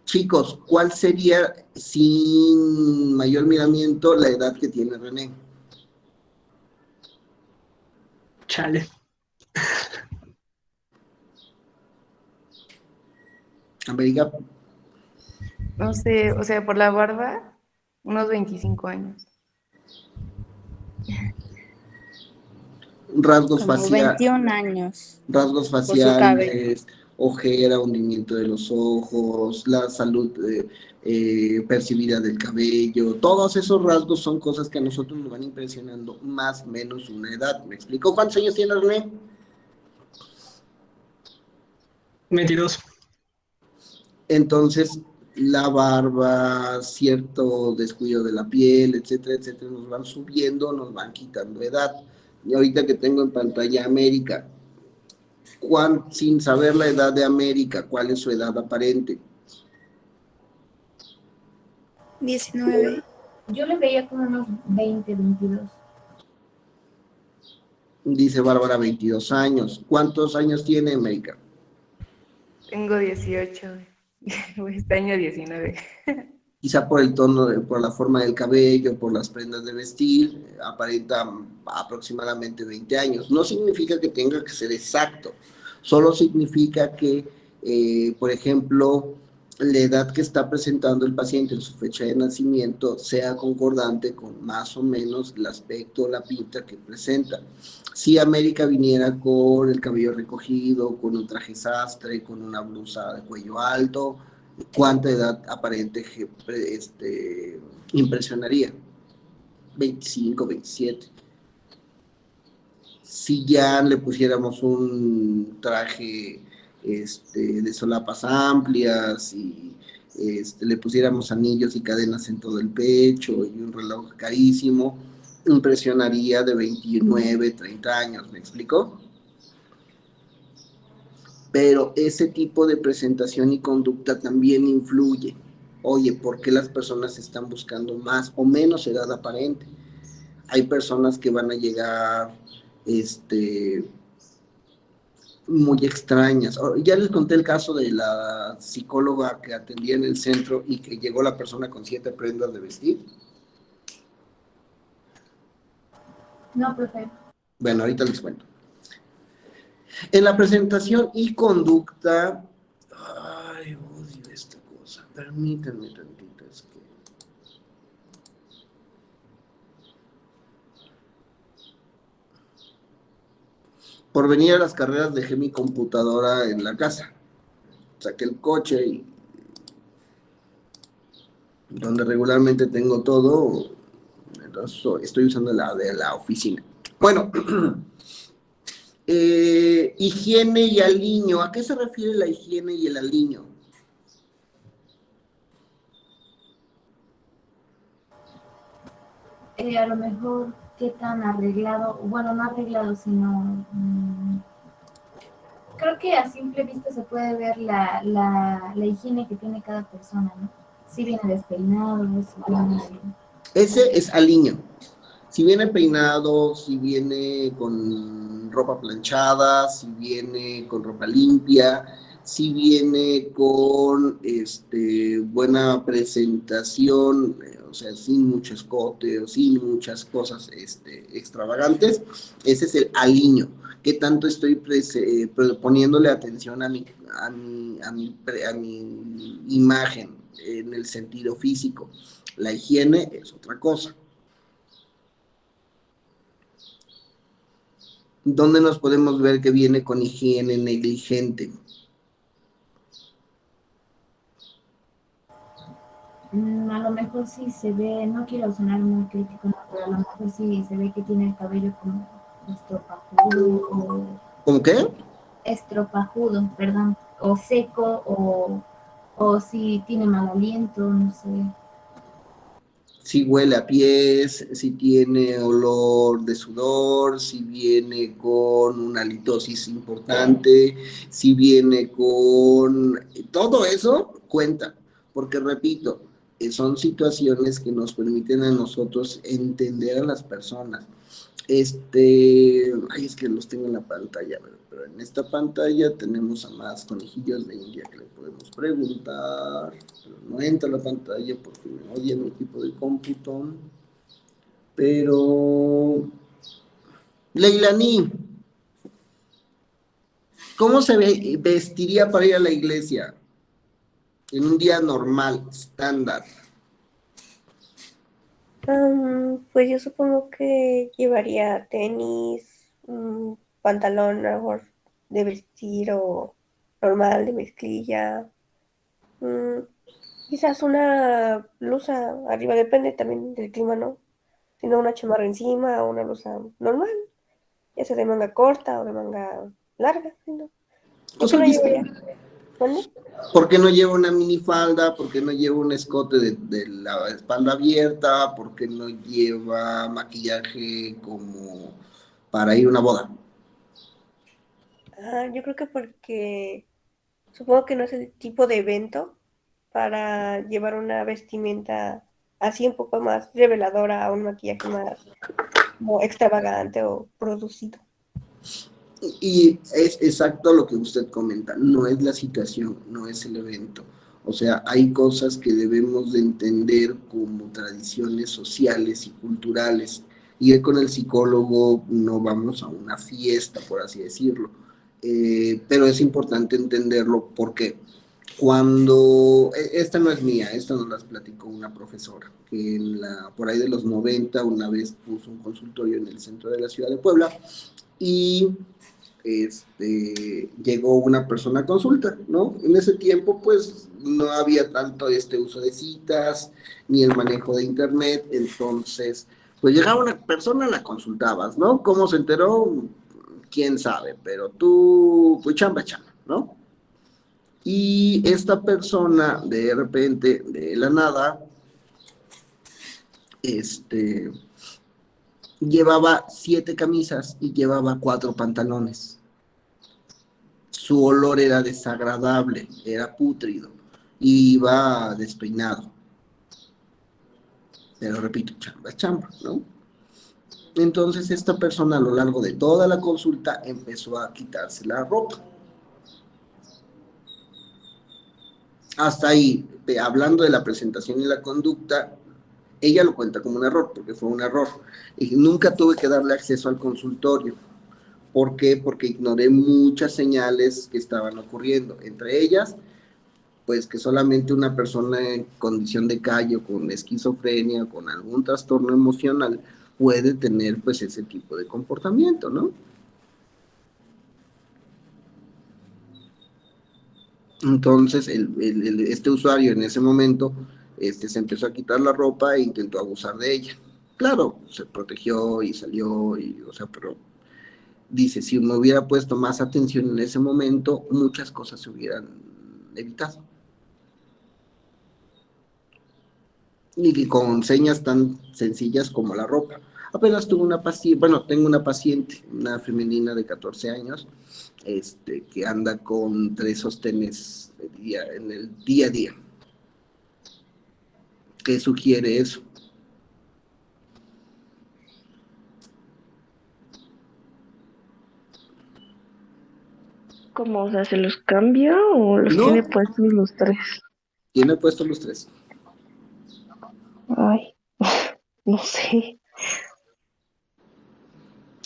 Chicos, ¿cuál sería, sin mayor miramiento, la edad que tiene René? Chale. América. No sé, o sea, por la barba, unos 25 años. Rasgos como faciales. 21 años. Rasgos faciales, ojera, hundimiento de los ojos, la salud percibida del cabello. Todos esos rasgos son cosas que a nosotros nos van impresionando más o menos una edad. ¿Me explico? ¿Cuántos años tiene René? 22. Entonces, la barba, cierto descuido de la piel, etcétera, etcétera, nos van subiendo, nos van quitando edad. Y ahorita que tengo en pantalla América, sin saber la edad de América, ¿cuál es su edad aparente? 19. Yo le veía como unos 20, 22. Dice Bárbara, 22 años. ¿Cuántos años tiene América? Tengo 18. Este año 19. Quizá por el tono, por la forma del cabello, por las prendas de vestir, aparenta aproximadamente 20 años. No significa que tenga que ser exacto, solo significa que, por ejemplo, la edad que está presentando el paciente en su fecha de nacimiento sea concordante con más o menos el aspecto o la pinta que presenta. Si América viniera con el cabello recogido, con un traje sastre, con una blusa de cuello alto, ¿cuánta edad aparente impresionaría? 25, 27. Si ya le pusiéramos un traje de solapas amplias y le pusiéramos anillos y cadenas en todo el pecho y un reloj carísimo, impresionaría de 29, 30 años, ¿me explico? Pero ese tipo de presentación y conducta también influye. Oye, ¿por qué las personas están buscando más o menos edad aparente? Hay personas que van a llegar muy extrañas. Ya les conté el caso de la psicóloga que atendía en el centro y que llegó la persona con 7 prendas de vestir. No, profe. Bueno, ahorita les cuento. En la presentación y conducta, ay, odio esta cosa, permítanme tantito, es que... Por venir a las carreras dejé mi computadora en la casa. Saqué el coche y donde regularmente tengo todo, entonces estoy usando la de la oficina. Bueno, higiene y aliño. ¿A qué se refiere la higiene y el aliño? A lo mejor qué tan arreglado, bueno, no arreglado, sino creo que a simple vista se puede ver la higiene que tiene cada persona, ¿no? Si viene despeinado, si viene... Ese es aliño. Si viene peinado, si viene con ropa planchada, si viene con ropa limpia, si viene con buena presentación, o sea, sin mucho escote o sin muchas cosas extravagantes, ese es el aliño. ¿Qué tanto estoy poniéndole atención a mi imagen en el sentido físico? La higiene es otra cosa. ¿Dónde nos podemos ver que viene con higiene negligente? A lo mejor sí se ve, no quiero sonar muy crítico, ¿no? Pero a lo mejor sí se ve que tiene el cabello como estropajudo o... ¿Cómo qué? Estropajudo, perdón, o seco o si tiene mal aliento, no sé. Si huele a pies, si tiene olor de sudor, si viene con una halitosis importante, si viene con... Todo eso cuenta, porque repito, son situaciones que nos permiten a nosotros entender a las personas. Ay, es que los tengo en la pantalla, pero en esta pantalla tenemos a más conejillos de India que le podemos preguntar, pero no entra la pantalla porque me odia mi equipo de cómputo. Pero, Leilani, ¿cómo se vestiría para ir a la iglesia en un día normal, estándar? Pues yo supongo que llevaría tenis, pantalón a lo mejor de vestir o normal de mezclilla, quizás una blusa arriba, depende también del clima, ¿no? Si no, una chamarra encima o una blusa normal, ya sea de manga corta o de manga larga, ¿no? ¿Por qué no llevaría? ¿Dónde? ¿Por qué no lleva una minifalda? ¿Por qué no lleva un escote de la espalda abierta? ¿Por qué no lleva maquillaje como para ir a una boda? Yo creo que porque supongo que no es el tipo de evento para llevar una vestimenta así un poco más reveladora, un maquillaje más como extravagante o producido. Y es exacto lo que usted comenta, no es la situación, no es el evento. O sea, hay cosas que debemos de entender como tradiciones sociales y culturales. Y con el psicólogo no vamos a una fiesta, por así decirlo. Pero es importante entenderlo. ¿Por qué? Cuando, esta no es mía, esta nos las platicó una profesora, que por ahí de los 90 una vez puso un consultorio en el centro de la ciudad de Puebla y llegó una persona a consulta, ¿no? En ese tiempo, pues, no había tanto uso de citas, ni el manejo de internet, entonces, pues llegaba una persona, la consultabas, ¿no? ¿Cómo se enteró? Quién sabe, pero tú, pues chamba, ¿no? Y esta persona, de repente, de la nada, llevaba 7 camisas y llevaba 4 pantalones. Su olor era desagradable, era pútrido, y iba despeinado. Pero repito, chamba, ¿no? Entonces esta persona a lo largo de toda la consulta empezó a quitarse la ropa. Hasta ahí, hablando de la presentación y la conducta, ella lo cuenta como un error, porque fue un error. Y nunca tuve que darle acceso al consultorio. ¿Por qué? Porque ignoré muchas señales que estaban ocurriendo. Entre ellas, pues que solamente una persona en condición de calle, con esquizofrenia, con algún trastorno emocional, puede tener pues ese tipo de comportamiento, ¿no? Entonces, este usuario en ese momento se empezó a quitar la ropa e intentó abusar de ella. Claro, se protegió y salió, pero dice, si me hubiera puesto más atención en ese momento, muchas cosas se hubieran evitado. Y con señas tan sencillas como la ropa. Apenas tuve una paciente, bueno, tengo una paciente, una femenina de 14 años, que anda con 3 sostenes en el día a día. ¿Qué sugiere eso? ¿Cómo? O sea, ¿se los cambia o los No, tiene puestos los 3? tiene puestos los 3. Ay, no sé.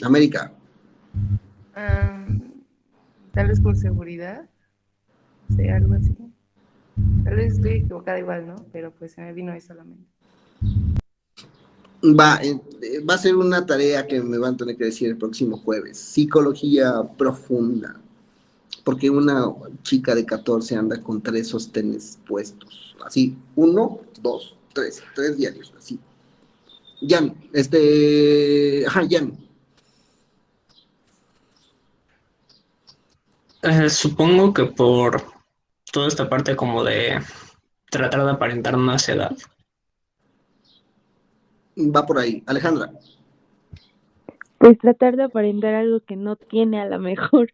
América. Tal vez por seguridad, no sé, algo así. Tal vez estoy equivocada igual, ¿no? Pero pues se me vino eso a la mente. Va a ser una tarea que me van a tener que decir el próximo jueves. Psicología profunda. Porque una chica de 14 anda con 3 sostenes puestos. Así, 1, 2, 3. 3 diarios, así. Jan, Jan. Supongo que por toda esta parte como de tratar de aparentar más edad. Va por ahí. Alejandra. Pues tratar de aparentar algo que no tiene a lo mejor,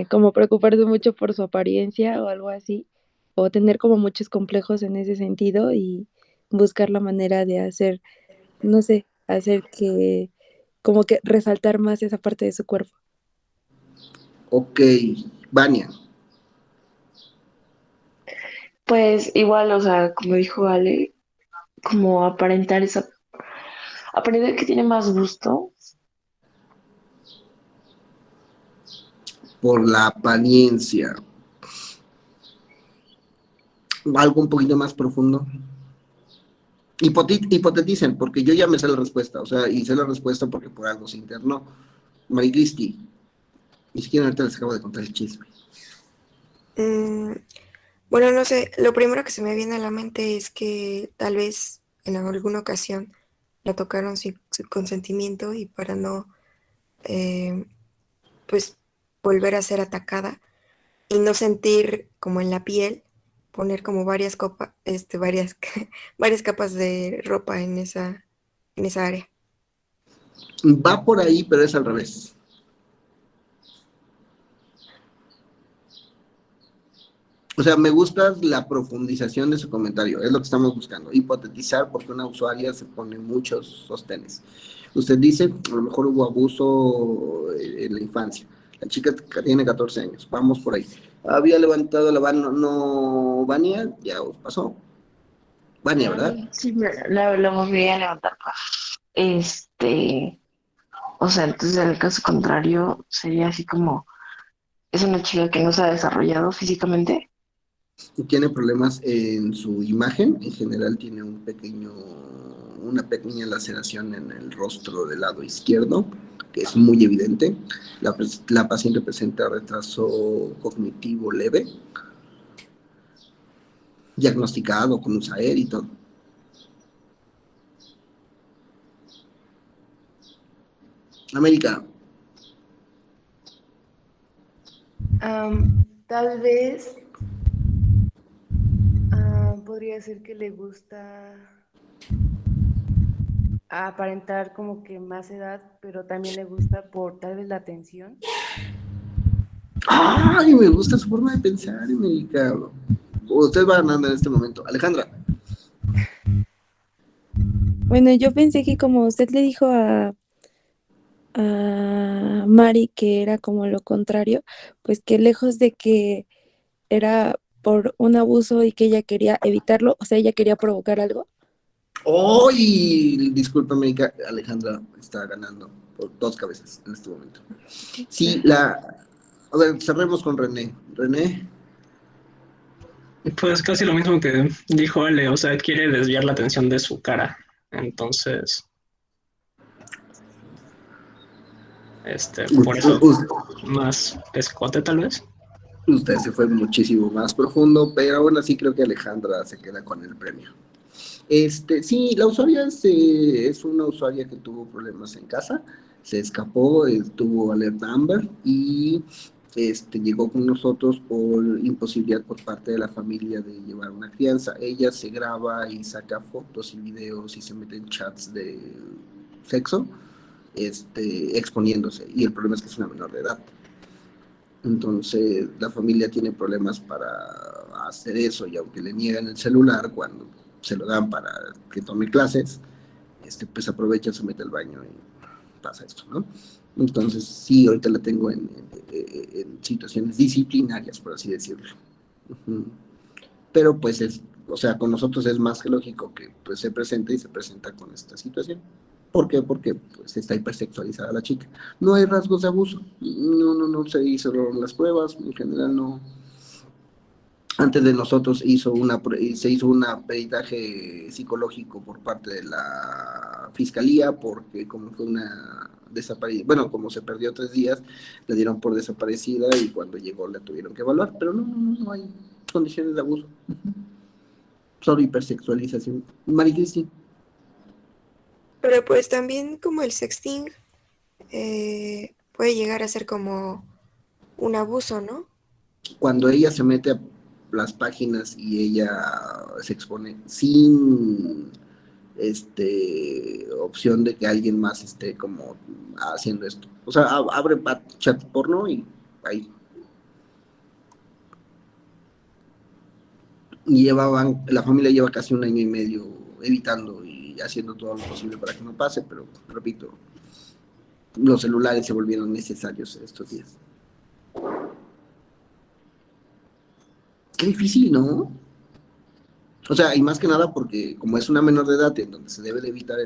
como preocuparse mucho por su apariencia o algo así, o tener como muchos complejos en ese sentido y buscar la manera de hacer, no sé, hacer que, como que resaltar más esa parte de su cuerpo. Ok. Vania. Pues igual, o sea, como dijo Ale, como aparentar que tiene más gusto. Por la apariencia. Algo un poquito más profundo. Hipoteticen, porque yo ya me sé la respuesta, o sea, y sé la respuesta porque por algo se internó. Maricristi, ni siquiera ahorita les acabo de contar el chisme. Bueno, no sé, lo primero que se me viene a la mente es que tal vez en alguna ocasión la tocaron sin su consentimiento y para no, pues, volver a ser atacada y no sentir como en la piel, poner como varias copas, varias capas de ropa en esa área. Va por ahí, pero es al revés. O sea, me gusta la profundización de su comentario, es lo que estamos buscando, hipotetizar porque una usuaria se pone muchos sostenes. Usted dice, a lo mejor hubo abuso en la infancia. La chica tiene 14 años, vamos por ahí. Había levantado la mano, no, Vania, ya os pasó. Vania, ¿verdad? Sí, la volví a levantar. O sea, entonces en el caso contrario sería así como, es una chica que no se ha desarrollado físicamente. Tiene problemas en su imagen, en general tiene una pequeña laceración en el rostro del lado izquierdo, que es muy evidente. La paciente presenta retraso cognitivo leve, diagnosticado con USAER y todo. América. Tal vez podría ser que le gusta aparentar como que más edad, pero también le gusta por tal vez la atención. ¡Ay! Me gusta su forma de pensar, América. Usted va ganando en este momento. Alejandra. Bueno, yo pensé que como usted le dijo a Mari que era como lo contrario, pues que lejos de que era por un abuso y que ella quería evitarlo, o sea, ella quería provocar algo. ¡Ay! Disculpa, América. Alejandra está ganando por 2 cabezas en este momento. Sí, a ver, cerremos con René. René. Pues casi lo mismo que dijo Ale, o sea, quiere desviar la atención de su cara. Entonces, por eso más escote tal vez. Usted se fue muchísimo más profundo, pero aún así creo que Alejandra se queda con el premio. Sí, la usuaria es una usuaria que tuvo problemas en casa, se escapó, tuvo alerta Amber y llegó con nosotros por imposibilidad por parte de la familia de llevar una crianza. Ella se graba y saca fotos y videos y se mete en chats de sexo, exponiéndose. Y el problema es que es una menor de edad. Entonces la familia tiene problemas para hacer eso y aunque le niegan el celular cuando se lo dan para que tome clases, pues aprovecha, se mete al baño y pasa esto, ¿no? Entonces sí, ahorita la tengo en situaciones disciplinarias, por así decirlo. Uh-huh. Pero pues o sea, con nosotros es más que lógico que pues se presente y se presenta con esta situación. ¿Por qué? Porque pues, está hipersexualizada la chica. No hay rasgos de abuso. No se hicieron las pruebas. En general no. Antes de nosotros se hizo un peritaje psicológico por parte de la fiscalía porque como fue una desaparecida, bueno, como se perdió 3 días, la dieron por desaparecida y cuando llegó la tuvieron que evaluar. Pero no hay condiciones de abuso. Solo hipersexualización. Mari Cristi. Pero pues también como el sexting puede llegar a ser como un abuso, ¿no? Cuando ella se mete a las páginas y ella se expone sin opción de que alguien más esté como haciendo esto. O sea, abre chat porno y ahí. Y la familia lleva casi 1 año y medio evitando y haciendo todo lo posible para que no pase, pero repito, los celulares se volvieron necesarios estos días. Qué difícil, ¿no? O sea, y más que nada porque como es una menor de edad en donde se debe de evitar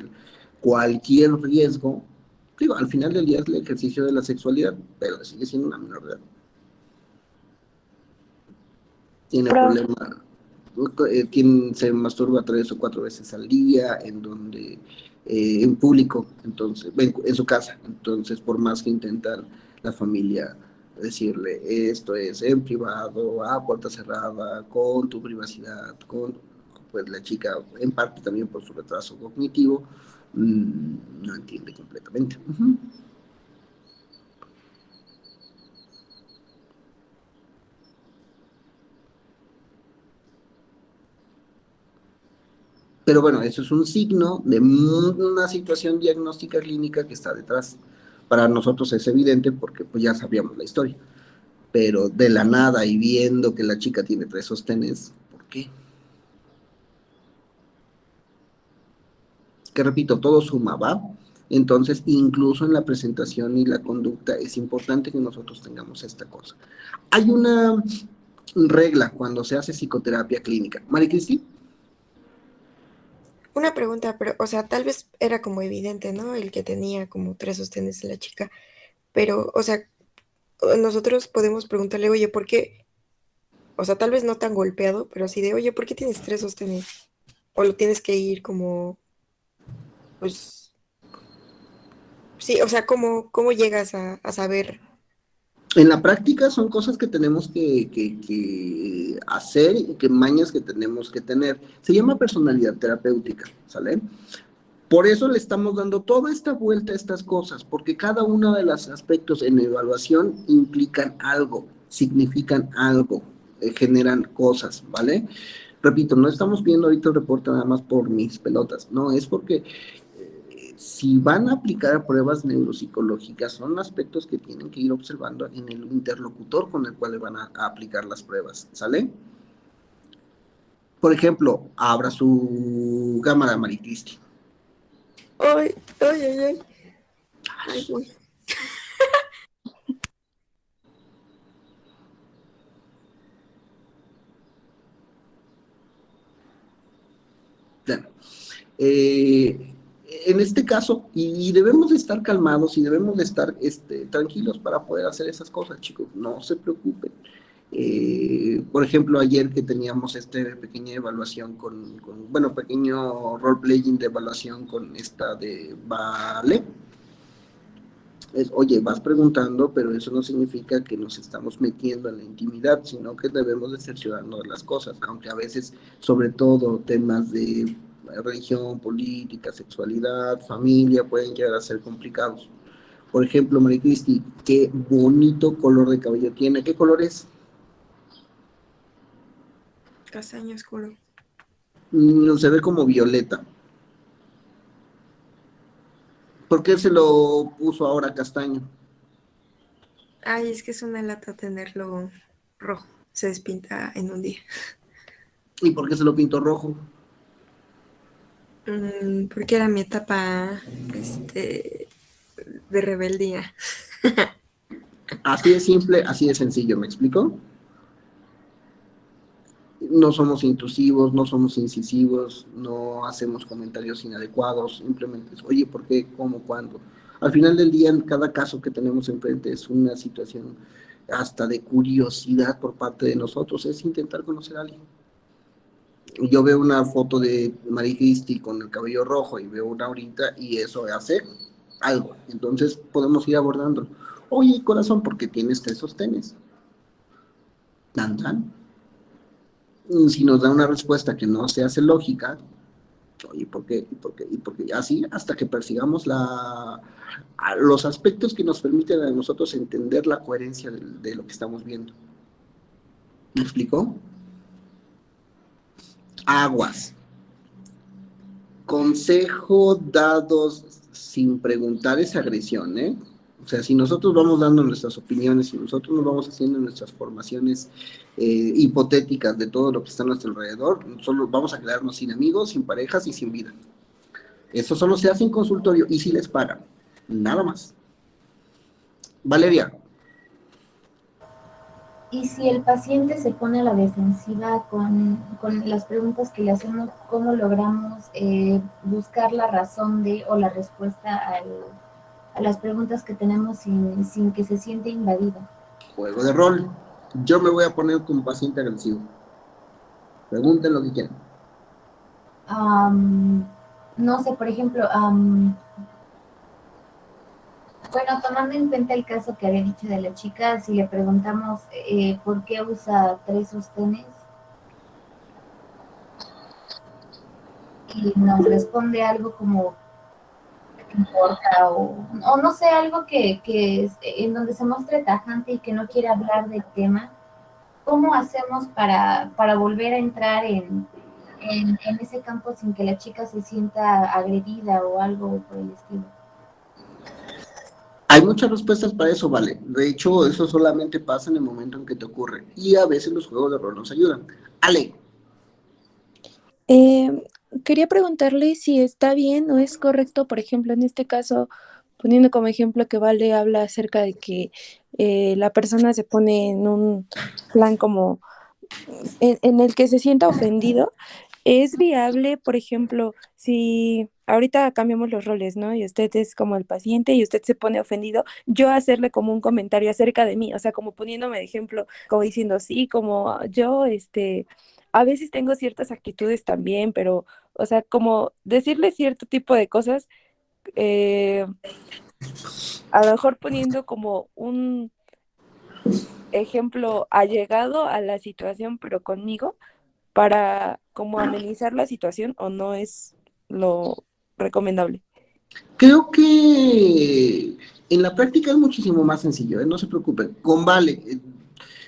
cualquier riesgo, digo, al final del día es el ejercicio de la sexualidad, pero sigue siendo una menor de edad. Tiene problemas, se masturba 3 o 4 veces al día, en donde, en público, entonces, en su casa, entonces por más que intentan la familia decirle esto es en privado, a puerta cerrada, con tu privacidad, pues la chica, en parte también por su retraso cognitivo, no entiende completamente. Uh-huh. Pero bueno, eso es un signo de una situación diagnóstica clínica que está detrás. Para nosotros es evidente porque pues ya sabíamos la historia. Pero de la nada y viendo que la chica tiene 3 sostenes, ¿por qué? Que repito, todo suma, ¿va? Entonces, incluso en la presentación y la conducta es importante que nosotros tengamos esta cosa. Hay una regla cuando se hace psicoterapia clínica. Mari Cristi. Una pregunta, pero, o sea, tal vez era como evidente, ¿no? El que tenía como 3 sostenes de la chica, pero, o sea, nosotros podemos preguntarle, oye, ¿por qué? O sea, tal vez no tan golpeado, pero así de, oye, ¿por qué tienes 3 sostenes? O lo tienes que ir como, pues, sí, o sea, ¿cómo llegas a saber? En la práctica son cosas que tenemos que hacer y que mañas que tenemos que tener. Se llama personalidad terapéutica, ¿sale? Por eso le estamos dando toda esta vuelta a estas cosas, porque cada uno de los aspectos en evaluación implican algo, significan algo, generan cosas, ¿vale? Repito, no estamos viendo ahorita el reporte nada más por mis pelotas, no, es porque si van a aplicar pruebas neuropsicológicas, son aspectos que tienen que ir observando en el interlocutor con el cual le van a aplicar las pruebas, ¿sale? Por ejemplo, abra su cámara, Maricristi. Ay, ay, ay, ay. Ay, güey. Claro. En este caso, y debemos de estar calmados y debemos de estar tranquilos para poder hacer esas cosas, chicos, no se preocupen. Por ejemplo, ayer que teníamos pequeña evaluación bueno, pequeño role-playing de evaluación con esta de Vale, oye, vas preguntando, pero eso no significa que nos estamos metiendo en la intimidad, sino que debemos de cerciorarnos de las cosas, aunque a veces, sobre todo, temas de religión, política, sexualidad, familia, pueden llegar a ser complicados. Por ejemplo, Maricristi, qué bonito color de cabello tiene. ¿Qué color es? Castaño oscuro. Se ve como violeta. ¿Por qué se lo puso ahora castaño? Ay, es que es una lata tenerlo rojo. Se despinta en un día. ¿Y por qué se lo pintó rojo? Porque era mi etapa de rebeldía. Así de simple, así de sencillo, ¿me explico? No somos intrusivos, no somos incisivos, no hacemos comentarios inadecuados, simplemente es, oye, ¿por qué? ¿Cómo? ¿Cuándo? Al final del día, en cada caso que tenemos enfrente es una situación hasta de curiosidad por parte de nosotros, es intentar conocer a alguien. Yo veo una foto de Marie Cristi con el cabello rojo y veo una ahorita y eso hace algo, entonces podemos ir abordándolo. Oye, corazón, ¿por qué tienes 3 sostenes? Tan, tan. Si nos da una respuesta que no se hace lógica, oye, ¿por qué? ¿Y por qué? ¿Y por qué? Así hasta que persigamos los aspectos que nos permiten a nosotros entender la coherencia de lo que estamos viendo. ¿Me explicó? Aguas. Consejo dados sin preguntar es agresión, ¿eh? O sea, si nosotros vamos dando nuestras opiniones, si nosotros nos vamos haciendo nuestras formaciones hipotéticas de todo lo que está a nuestro alrededor, solo vamos a quedarnos sin amigos, sin parejas y sin vida. Eso solo se hace en consultorio y si les pagan, nada más. Valeria. Y si el paciente se pone a la defensiva con las preguntas que le hacemos, ¿cómo logramos buscar la razón de o la respuesta a las preguntas que tenemos sin que se siente invadido? Juego de rol. Yo me voy a poner como paciente agresivo. Pregunten lo que quieran. No sé, por ejemplo, bueno, tomando en cuenta el caso que había dicho de la chica, si le preguntamos por qué usa 3 sostenes y nos responde algo como que importa o no sé, algo que en donde se muestre tajante y que no quiere hablar del tema, ¿cómo hacemos para volver a entrar en ese campo sin que la chica se sienta agredida o algo por el estilo? Hay muchas respuestas para eso, vale. De hecho, eso solamente pasa en el momento en que te ocurre. Y a veces los juegos de rol nos ayudan. Ale. Quería preguntarle si está bien o es correcto, por ejemplo, en este caso, poniendo como ejemplo que Vale habla acerca de que la persona se pone en un plan como en el que se sienta ofendido, ¿Es viable, por ejemplo, si ahorita cambiamos los roles, ¿no? Y usted es como el paciente y usted se pone ofendido, yo hacerle como un comentario acerca de mí, o sea, como poniéndome de ejemplo, como diciendo, sí, como yo, a veces tengo ciertas actitudes también, pero, o sea, como decirle cierto tipo de cosas, eh, a lo mejor poniendo como un ejemplo allegado a la situación, pero conmigo para como amenizar la situación o no es lo recomendable. Creo que en la práctica es muchísimo más sencillo, ¿eh? No se preocupe. Con Vale,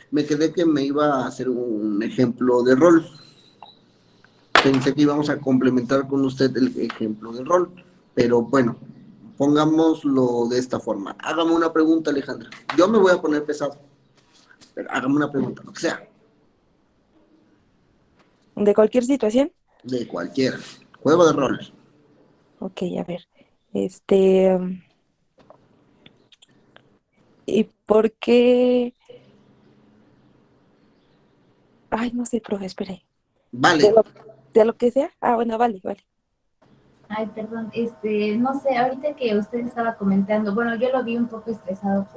me quedé que me iba a hacer un ejemplo de rol. Pensé que íbamos a complementar con usted el ejemplo de rol, pero bueno, pongámoslo de esta forma. Hágame una pregunta, Alejandra. Yo me voy a poner pesado, pero hágame una pregunta, lo que sea, De cualquier situación. de cualquiera. Juego de rol. Ok, a ver. Este, ¿Y por qué? Ay, no sé, profe, espere. ¿De Vale. lo, de lo que sea? Ah, bueno, vale, vale. Ay, perdón, no sé, ahorita que usted estaba comentando, bueno, yo lo vi un poco estresado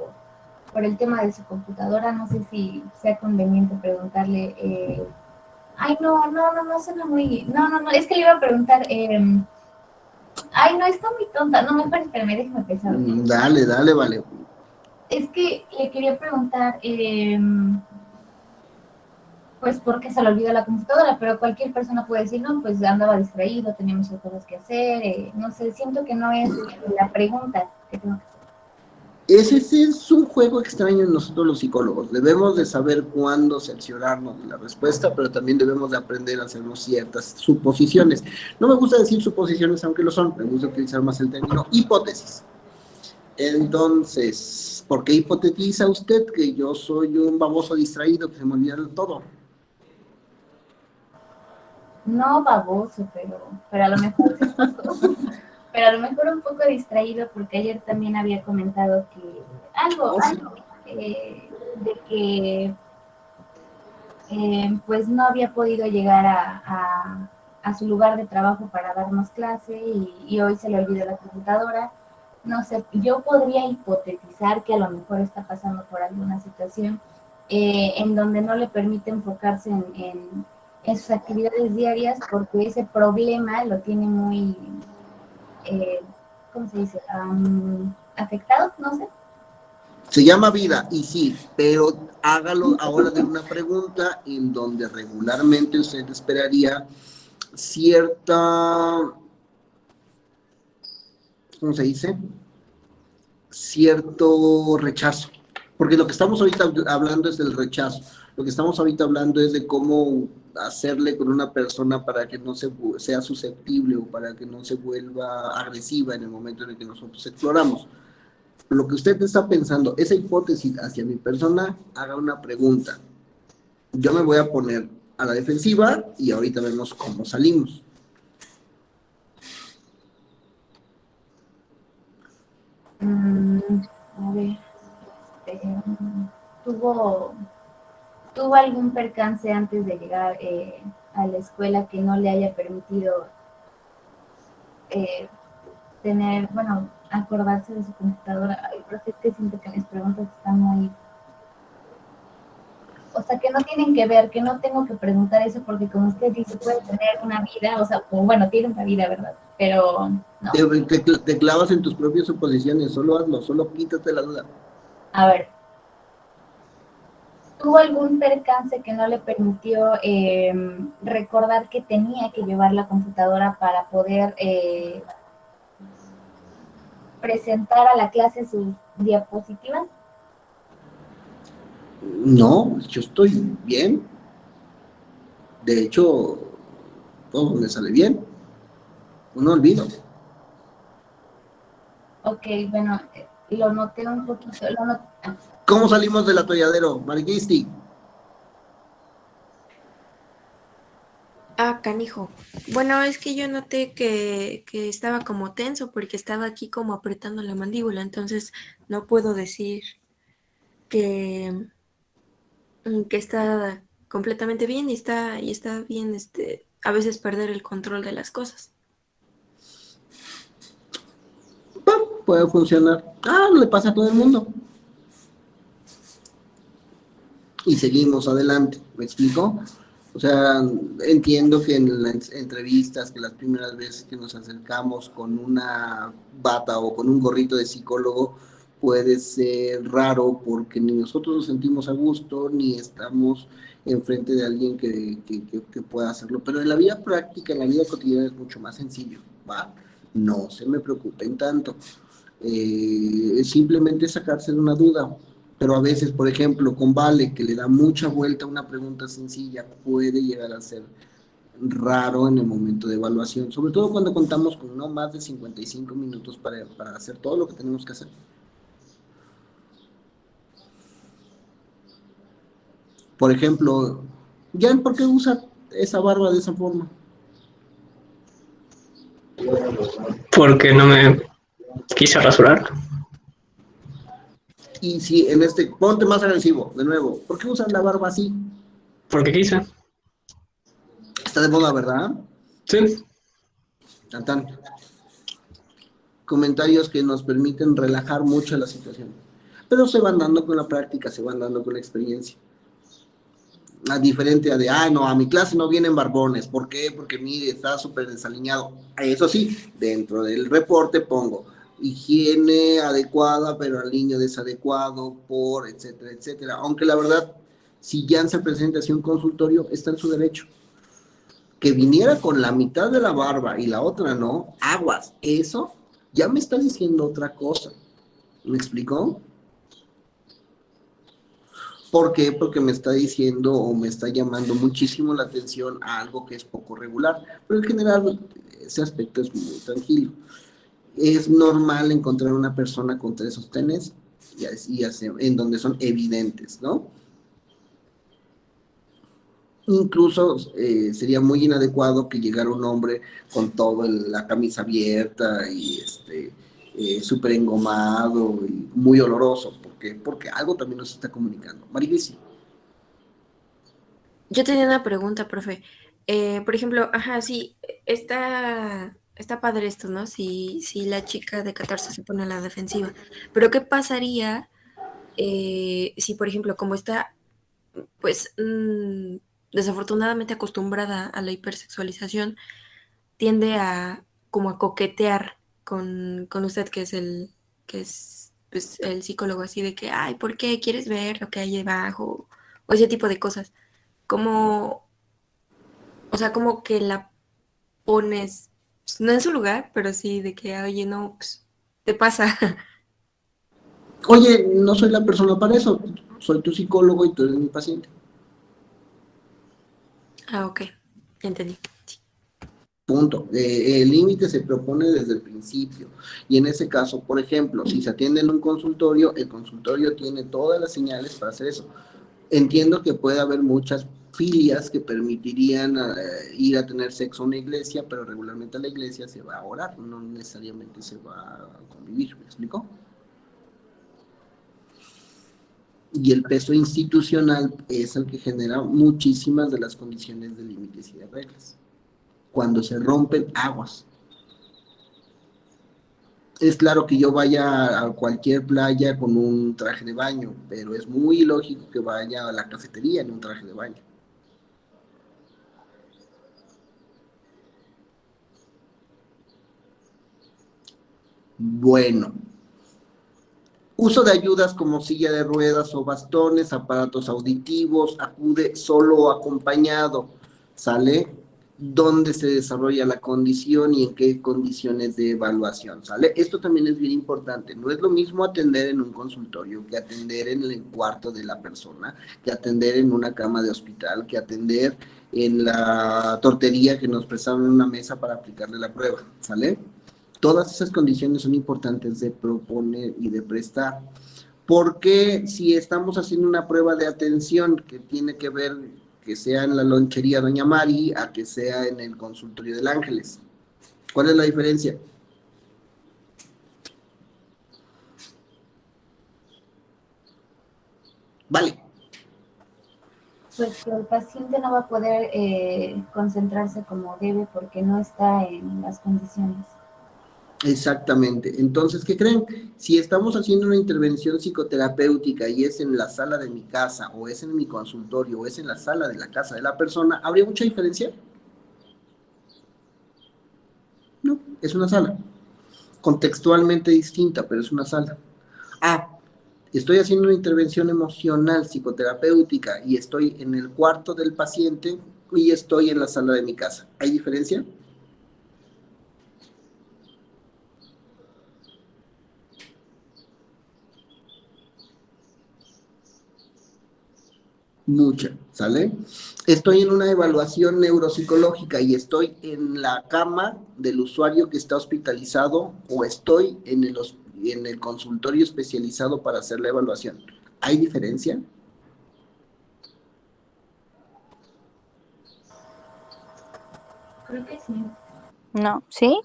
por el tema de su computadora, no sé si sea conveniente preguntarle, ay, no, suena muy, no, es que le iba a preguntar, ay, no, está muy tonta, no, mejor espérame, déjeme pensar. Dale, dale, vale. Es que le quería preguntar, pues porque se le olvidó la computadora, pero cualquier persona puede decir, no, pues andaba distraído, tenía muchas cosas que hacer, no sé, siento que no es la pregunta que tengo que hacer. Ese es un juego extraño en nosotros los psicólogos. Debemos de saber cuándo cerciorarnos de la respuesta, pero también debemos de aprender a hacernos ciertas suposiciones. No me gusta decir suposiciones, aunque lo son. Me gusta utilizar más el término hipótesis. Entonces, ¿por qué hipotetiza usted que yo soy un baboso distraído que se me olvida de todo? No baboso, pero a lo mejor sí un poco, pero a lo mejor un poco distraído porque ayer también había comentado que algo de que pues no había podido llegar a su lugar de trabajo para darnos clase y hoy se le olvidó la computadora. No sé, yo podría hipotetizar que a lo mejor está pasando por alguna situación en donde no le permite enfocarse en sus actividades diarias porque ese problema lo tiene muy, eh, ¿cómo se dice? Afectado, no sé. Se llama vida, y sí, pero hágalo ahora de una pregunta en donde regularmente usted esperaría cierta, ¿cómo se dice? Cierto rechazo. Porque lo que estamos ahorita hablando es del rechazo. Lo que estamos ahorita hablando es de cómo hacerle con una persona para que no sea susceptible o para que no se vuelva agresiva en el momento en el que nosotros exploramos. Lo que usted está pensando, esa hipótesis hacia mi persona, haga una pregunta. Yo me voy a poner a la defensiva y ahorita vemos cómo salimos. A ver, este, tuvo, tuvo algún percance antes de llegar a la escuela que no le haya permitido eh, tener, bueno, acordarse de su computadora. Ay, profe, es que siento que mis preguntas están muy, o sea, que no tienen que ver, que no tengo que preguntar eso porque como usted dice, puede tener una vida, o sea, bueno, tiene una vida, ¿verdad? Pero no. Te clavas en tus propias suposiciones, solo hazlo, solo quítate la duda. A ver, ¿tuvo algún percance que no le permitió recordar que tenía que llevar la computadora para poder presentar a la clase sus diapositivas? No, yo estoy bien. De hecho, todo me sale bien. No olvido. Ok, bueno, lo noté un poquito, ¿Cómo salimos del atolladero, Mariquisti? Ah, canijo. Bueno, es que yo noté que estaba como tenso porque estaba aquí como apretando la mandíbula, entonces no puedo decir que, que está completamente bien y está bien, a veces perder el control de las cosas. Puede funcionar. Le pasa a todo el mundo. Y seguimos adelante, ¿me explico? O sea, entiendo que en las entrevistas, que las primeras veces que nos acercamos con una bata o con un gorrito de psicólogo, puede ser raro porque ni nosotros nos sentimos a gusto, ni estamos enfrente de alguien que pueda hacerlo. Pero en la vida práctica, en la vida cotidiana es mucho más sencillo, ¿va? No se me preocupen tanto. Es simplemente sacarse de una duda. Pero a veces, por ejemplo, con Vale, que le da mucha vuelta a una pregunta sencilla, puede llegar a ser raro en el momento de evaluación, sobre todo cuando contamos con no más de 55 minutos para hacer todo lo que tenemos que hacer. Por ejemplo, Jan, ¿por qué usa esa barba de esa forma? Porque no me quise rasurar. Y si ponte más agresivo, de nuevo, ¿por qué usas la barba así? Porque quise. Está de moda, ¿verdad? Sí. Tan. Comentarios que nos permiten relajar mucho la situación. Pero se van dando con la práctica, se van dando con la experiencia. A diferente de, no, a mi clase no vienen barbones. ¿Por qué? Porque mire, está súper desaliñado. Eso sí, dentro del reporte pongo higiene adecuada, pero al niño desadecuado, etcétera, etcétera. Aunque la verdad, si Jan se presenta hacia un consultorio, está en su derecho. Que viniera con la mitad de la barba y la otra no, aguas, eso ya me está diciendo otra cosa. ¿Me explicó? ¿Por qué? Porque me está diciendo o me está llamando muchísimo la atención a algo que es poco regular. Pero en general, ese aspecto es muy tranquilo. Es normal encontrar una persona con 3 sostenes y en donde son evidentes, ¿no? Incluso sería muy inadecuado que llegara un hombre con toda la camisa abierta y súper engomado y muy oloroso. ¿Por qué? Porque algo también nos está comunicando. Marigris. Yo tenía una pregunta, profe. Por ejemplo, sí, está padre esto, ¿no? Si la chica de 14 se pone a la defensiva. Pero ¿qué pasaría si, por ejemplo, como está, pues, desafortunadamente acostumbrada a la hipersexualización, tiende a como a coquetear con usted, que es pues, el psicólogo, así de que, ay, ¿por qué quieres ver lo que hay debajo? O ese tipo de cosas. Como, o sea, como que la pones, pues, no en su lugar, pero sí de que, oye, no, pues, te pasa. Oye, no soy la persona para eso. Soy tu psicólogo y tú eres mi paciente. Ok, ya entendí. Sí. Punto. El límite se propone desde el principio. Y en ese caso, por ejemplo, si se atiende en un consultorio, el consultorio tiene todas las señales para hacer eso. Entiendo que puede haber muchas filias que permitirían ir a tener sexo a una iglesia, pero regularmente a la iglesia se va a orar, no necesariamente se va a convivir. ¿Me explico? Y el peso institucional es el que genera muchísimas de las condiciones de límites y de reglas. Cuando se rompen aguas. Es claro que yo vaya a cualquier playa con un traje de baño, pero es muy ilógico que vaya a la cafetería en un traje de baño. Bueno, uso de ayudas como silla de ruedas o bastones, aparatos auditivos, acude solo o acompañado, ¿sale? ¿Dónde se desarrolla la condición y en qué condiciones de evaluación, ¿sale? Esto también es bien importante. No es lo mismo atender en un consultorio que atender en el cuarto de la persona, que atender en una cama de hospital, que atender en la tortería que nos prestaron en una mesa para aplicarle la prueba, ¿sale? Todas esas condiciones son importantes de proponer y de prestar. Porque si estamos haciendo una prueba de atención que tiene que ver que sea en la lonchería Doña Mari a que sea en el consultorio del Ángeles? ¿Cuál es la diferencia? Vale. Pues que el paciente no va a poder concentrarse como debe porque no está en las condiciones. Exactamente. Entonces, ¿qué creen? Si estamos haciendo una intervención psicoterapéutica y es en la sala de mi casa, o es en mi consultorio, o es en la sala de la casa de la persona, ¿habría mucha diferencia? No, es una sala. Contextualmente distinta, pero es una sala. Ah, estoy haciendo una intervención emocional psicoterapéutica y estoy en el cuarto del paciente y estoy en la sala de mi casa. ¿Hay diferencia? Mucha, ¿sale? Estoy en una evaluación neuropsicológica y estoy en la cama del usuario que está hospitalizado o estoy en el consultorio especializado para hacer la evaluación. ¿Hay diferencia? Creo que sí. No, ¿sí?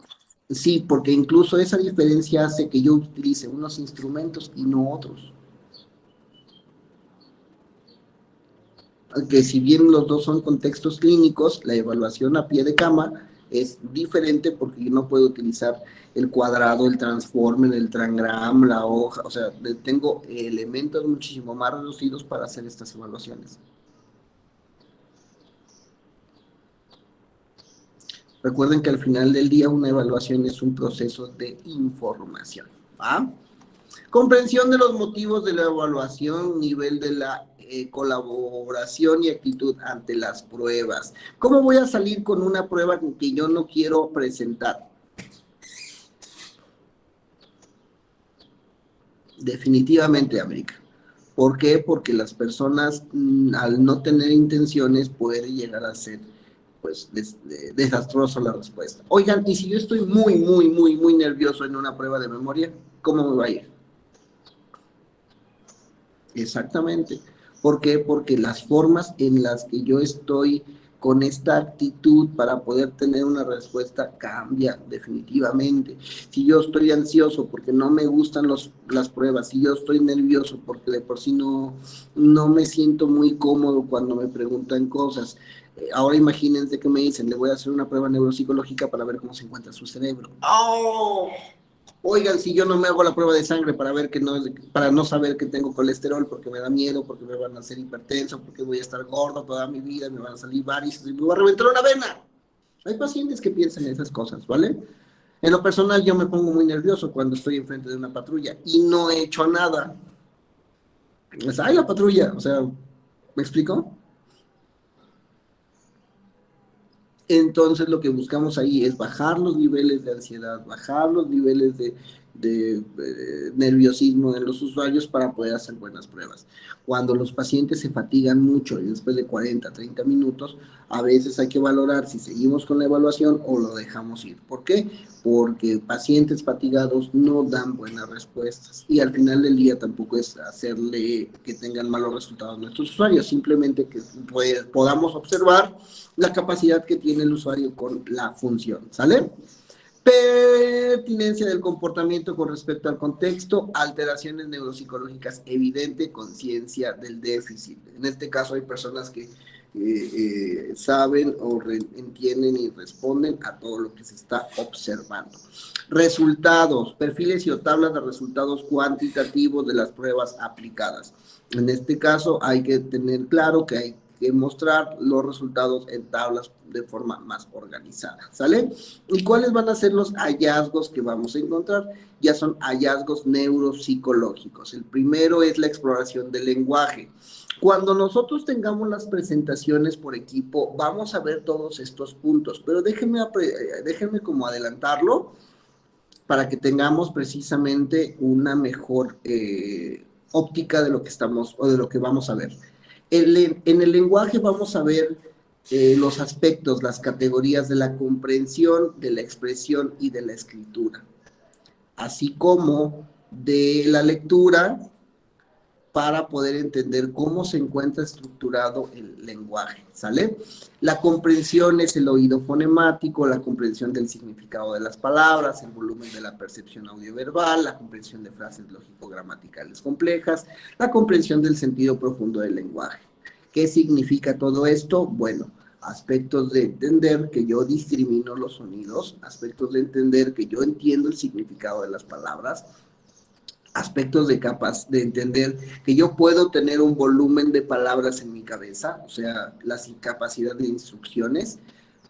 Sí, porque incluso esa diferencia hace que yo utilice unos instrumentos y no otros. Que si bien los dos son contextos clínicos, la evaluación a pie de cama es diferente porque yo no puedo utilizar el cuadrado, el transformer, el trangram, la hoja, o sea, tengo elementos muchísimo más reducidos para hacer estas evaluaciones. Recuerden que al final del día una evaluación es un proceso de información. ¿Ah? Comprensión de los motivos de la evaluación, nivel de la colaboración y actitud ante las pruebas. ¿Cómo voy a salir con una prueba que yo no quiero presentar? Definitivamente, América. ¿Por qué? Porque las personas, al no tener intenciones, puede llegar a ser, pues, desastroso la respuesta. Oigan, y si yo estoy muy nervioso en una prueba de memoria, ¿cómo me va a ir? Exactamente. ¿Por qué? Porque las formas en las que yo estoy con esta actitud para poder tener una respuesta cambia definitivamente. Si yo estoy ansioso porque no me gustan las pruebas, si yo estoy nervioso porque de por sí no me siento muy cómodo cuando me preguntan cosas, ahora imagínense que me dicen, le voy a hacer una prueba neuropsicológica para ver cómo se encuentra su cerebro. ¡Oh! Oigan, si yo no me hago la prueba de sangre para no saber que tengo colesterol, porque me da miedo, porque me van a hacer hipertenso, porque voy a estar gordo toda mi vida, me van a salir varices y me va a reventar una vena. Hay pacientes que piensan en esas cosas, ¿vale? En lo personal yo me pongo muy nervioso cuando estoy enfrente de una patrulla y no he hecho nada. Pues, ¡ay, la patrulla! O sea, ¿me explico? Entonces lo que buscamos ahí es bajar los niveles de ansiedad, bajar los niveles de nerviosismo en los usuarios para poder hacer buenas pruebas. Cuando los pacientes se fatigan mucho y después de 40, 30 minutos, a veces hay que valorar si seguimos con la evaluación o lo dejamos ir. ¿Por qué? Porque pacientes fatigados no dan buenas respuestas y al final del día tampoco es hacerle que tengan malos resultados nuestros usuarios, simplemente que podamos observar la capacidad que tiene el usuario con la función, ¿sale? Pertinencia del comportamiento con respecto al contexto, alteraciones neuropsicológicas evidente, conciencia del déficit. En este caso hay personas que saben o entienden y responden a todo lo que se está observando. Resultados, perfiles y o tablas de resultados cuantitativos de las pruebas aplicadas. En este caso hay que tener claro que hay que mostrar los resultados en tablas de forma más organizada, ¿sale? ¿Y cuáles van a ser los hallazgos que vamos a encontrar? Ya son hallazgos neuropsicológicos. El primero es la exploración del lenguaje. Cuando nosotros tengamos las presentaciones por equipo, vamos a ver todos estos puntos, pero déjenme como adelantarlo para que tengamos precisamente una mejor óptica de lo que estamos o de lo que vamos a ver. En el lenguaje vamos a ver los aspectos, las categorías de la comprensión, de la expresión y de la escritura, así como de la lectura para poder entender cómo se encuentra estructurado el lenguaje, ¿sale? La comprensión es el oído fonemático, la comprensión del significado de las palabras, el volumen de la percepción audioverbal, la comprensión de frases lógico-gramaticales complejas, la comprensión del sentido profundo del lenguaje. ¿Qué significa todo esto? Bueno, aspectos de entender que yo discrimino los sonidos, aspectos de entender que yo entiendo el significado de las palabras, aspectos de entender que yo puedo tener un volumen de palabras en mi cabeza, o sea, la capacidad de instrucciones,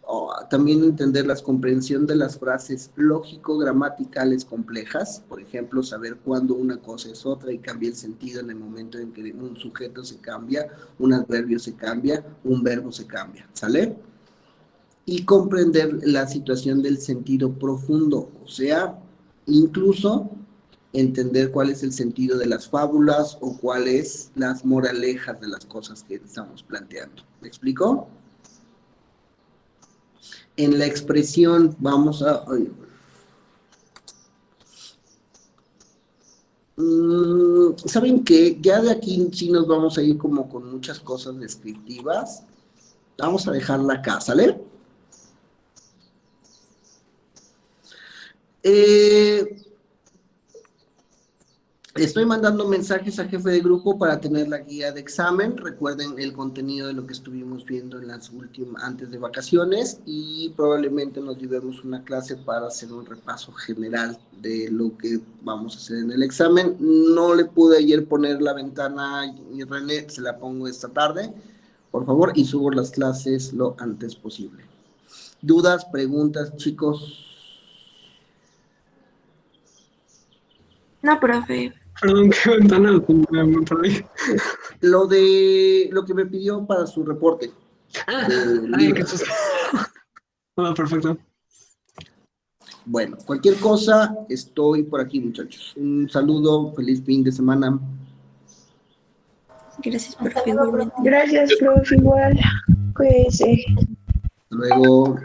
o también entender la comprensión de las frases lógico-gramaticales complejas, por ejemplo, saber cuándo una cosa es otra y cambia el sentido en el momento en que un sujeto se cambia, un adverbio se cambia, un verbo se cambia, ¿sale? Y comprender la situación del sentido profundo, o sea, incluso entender cuál es el sentido de las fábulas o cuáles las moralejas de las cosas que estamos planteando. ¿Me explico? En la expresión vamos a... ¿saben qué? Ya de aquí sí nos vamos a ir como con muchas cosas descriptivas. Vamos a dejarla acá, ¿sale? Estoy mandando mensajes a jefe de grupo para tener la guía de examen. Recuerden el contenido de lo que estuvimos viendo en las últimas, antes de vacaciones, y probablemente nos llevemos una clase para hacer un repaso general de lo que vamos a hacer en el examen. No le pude ayer poner la ventana y René, se la pongo esta tarde, por favor, y subo las clases lo antes posible. ¿Dudas, preguntas, chicos? No, profe. Perdón, qué ventana, me perdí. Lo que me pidió para su reporte. Ay, qué susto. Perfecto. Bueno, cualquier cosa, estoy por aquí, muchachos. Un saludo, feliz fin de semana. Gracias, Hasta profe. luego, Igualmente. profe. Gracias, profe, igual. Cuídense. Hasta luego.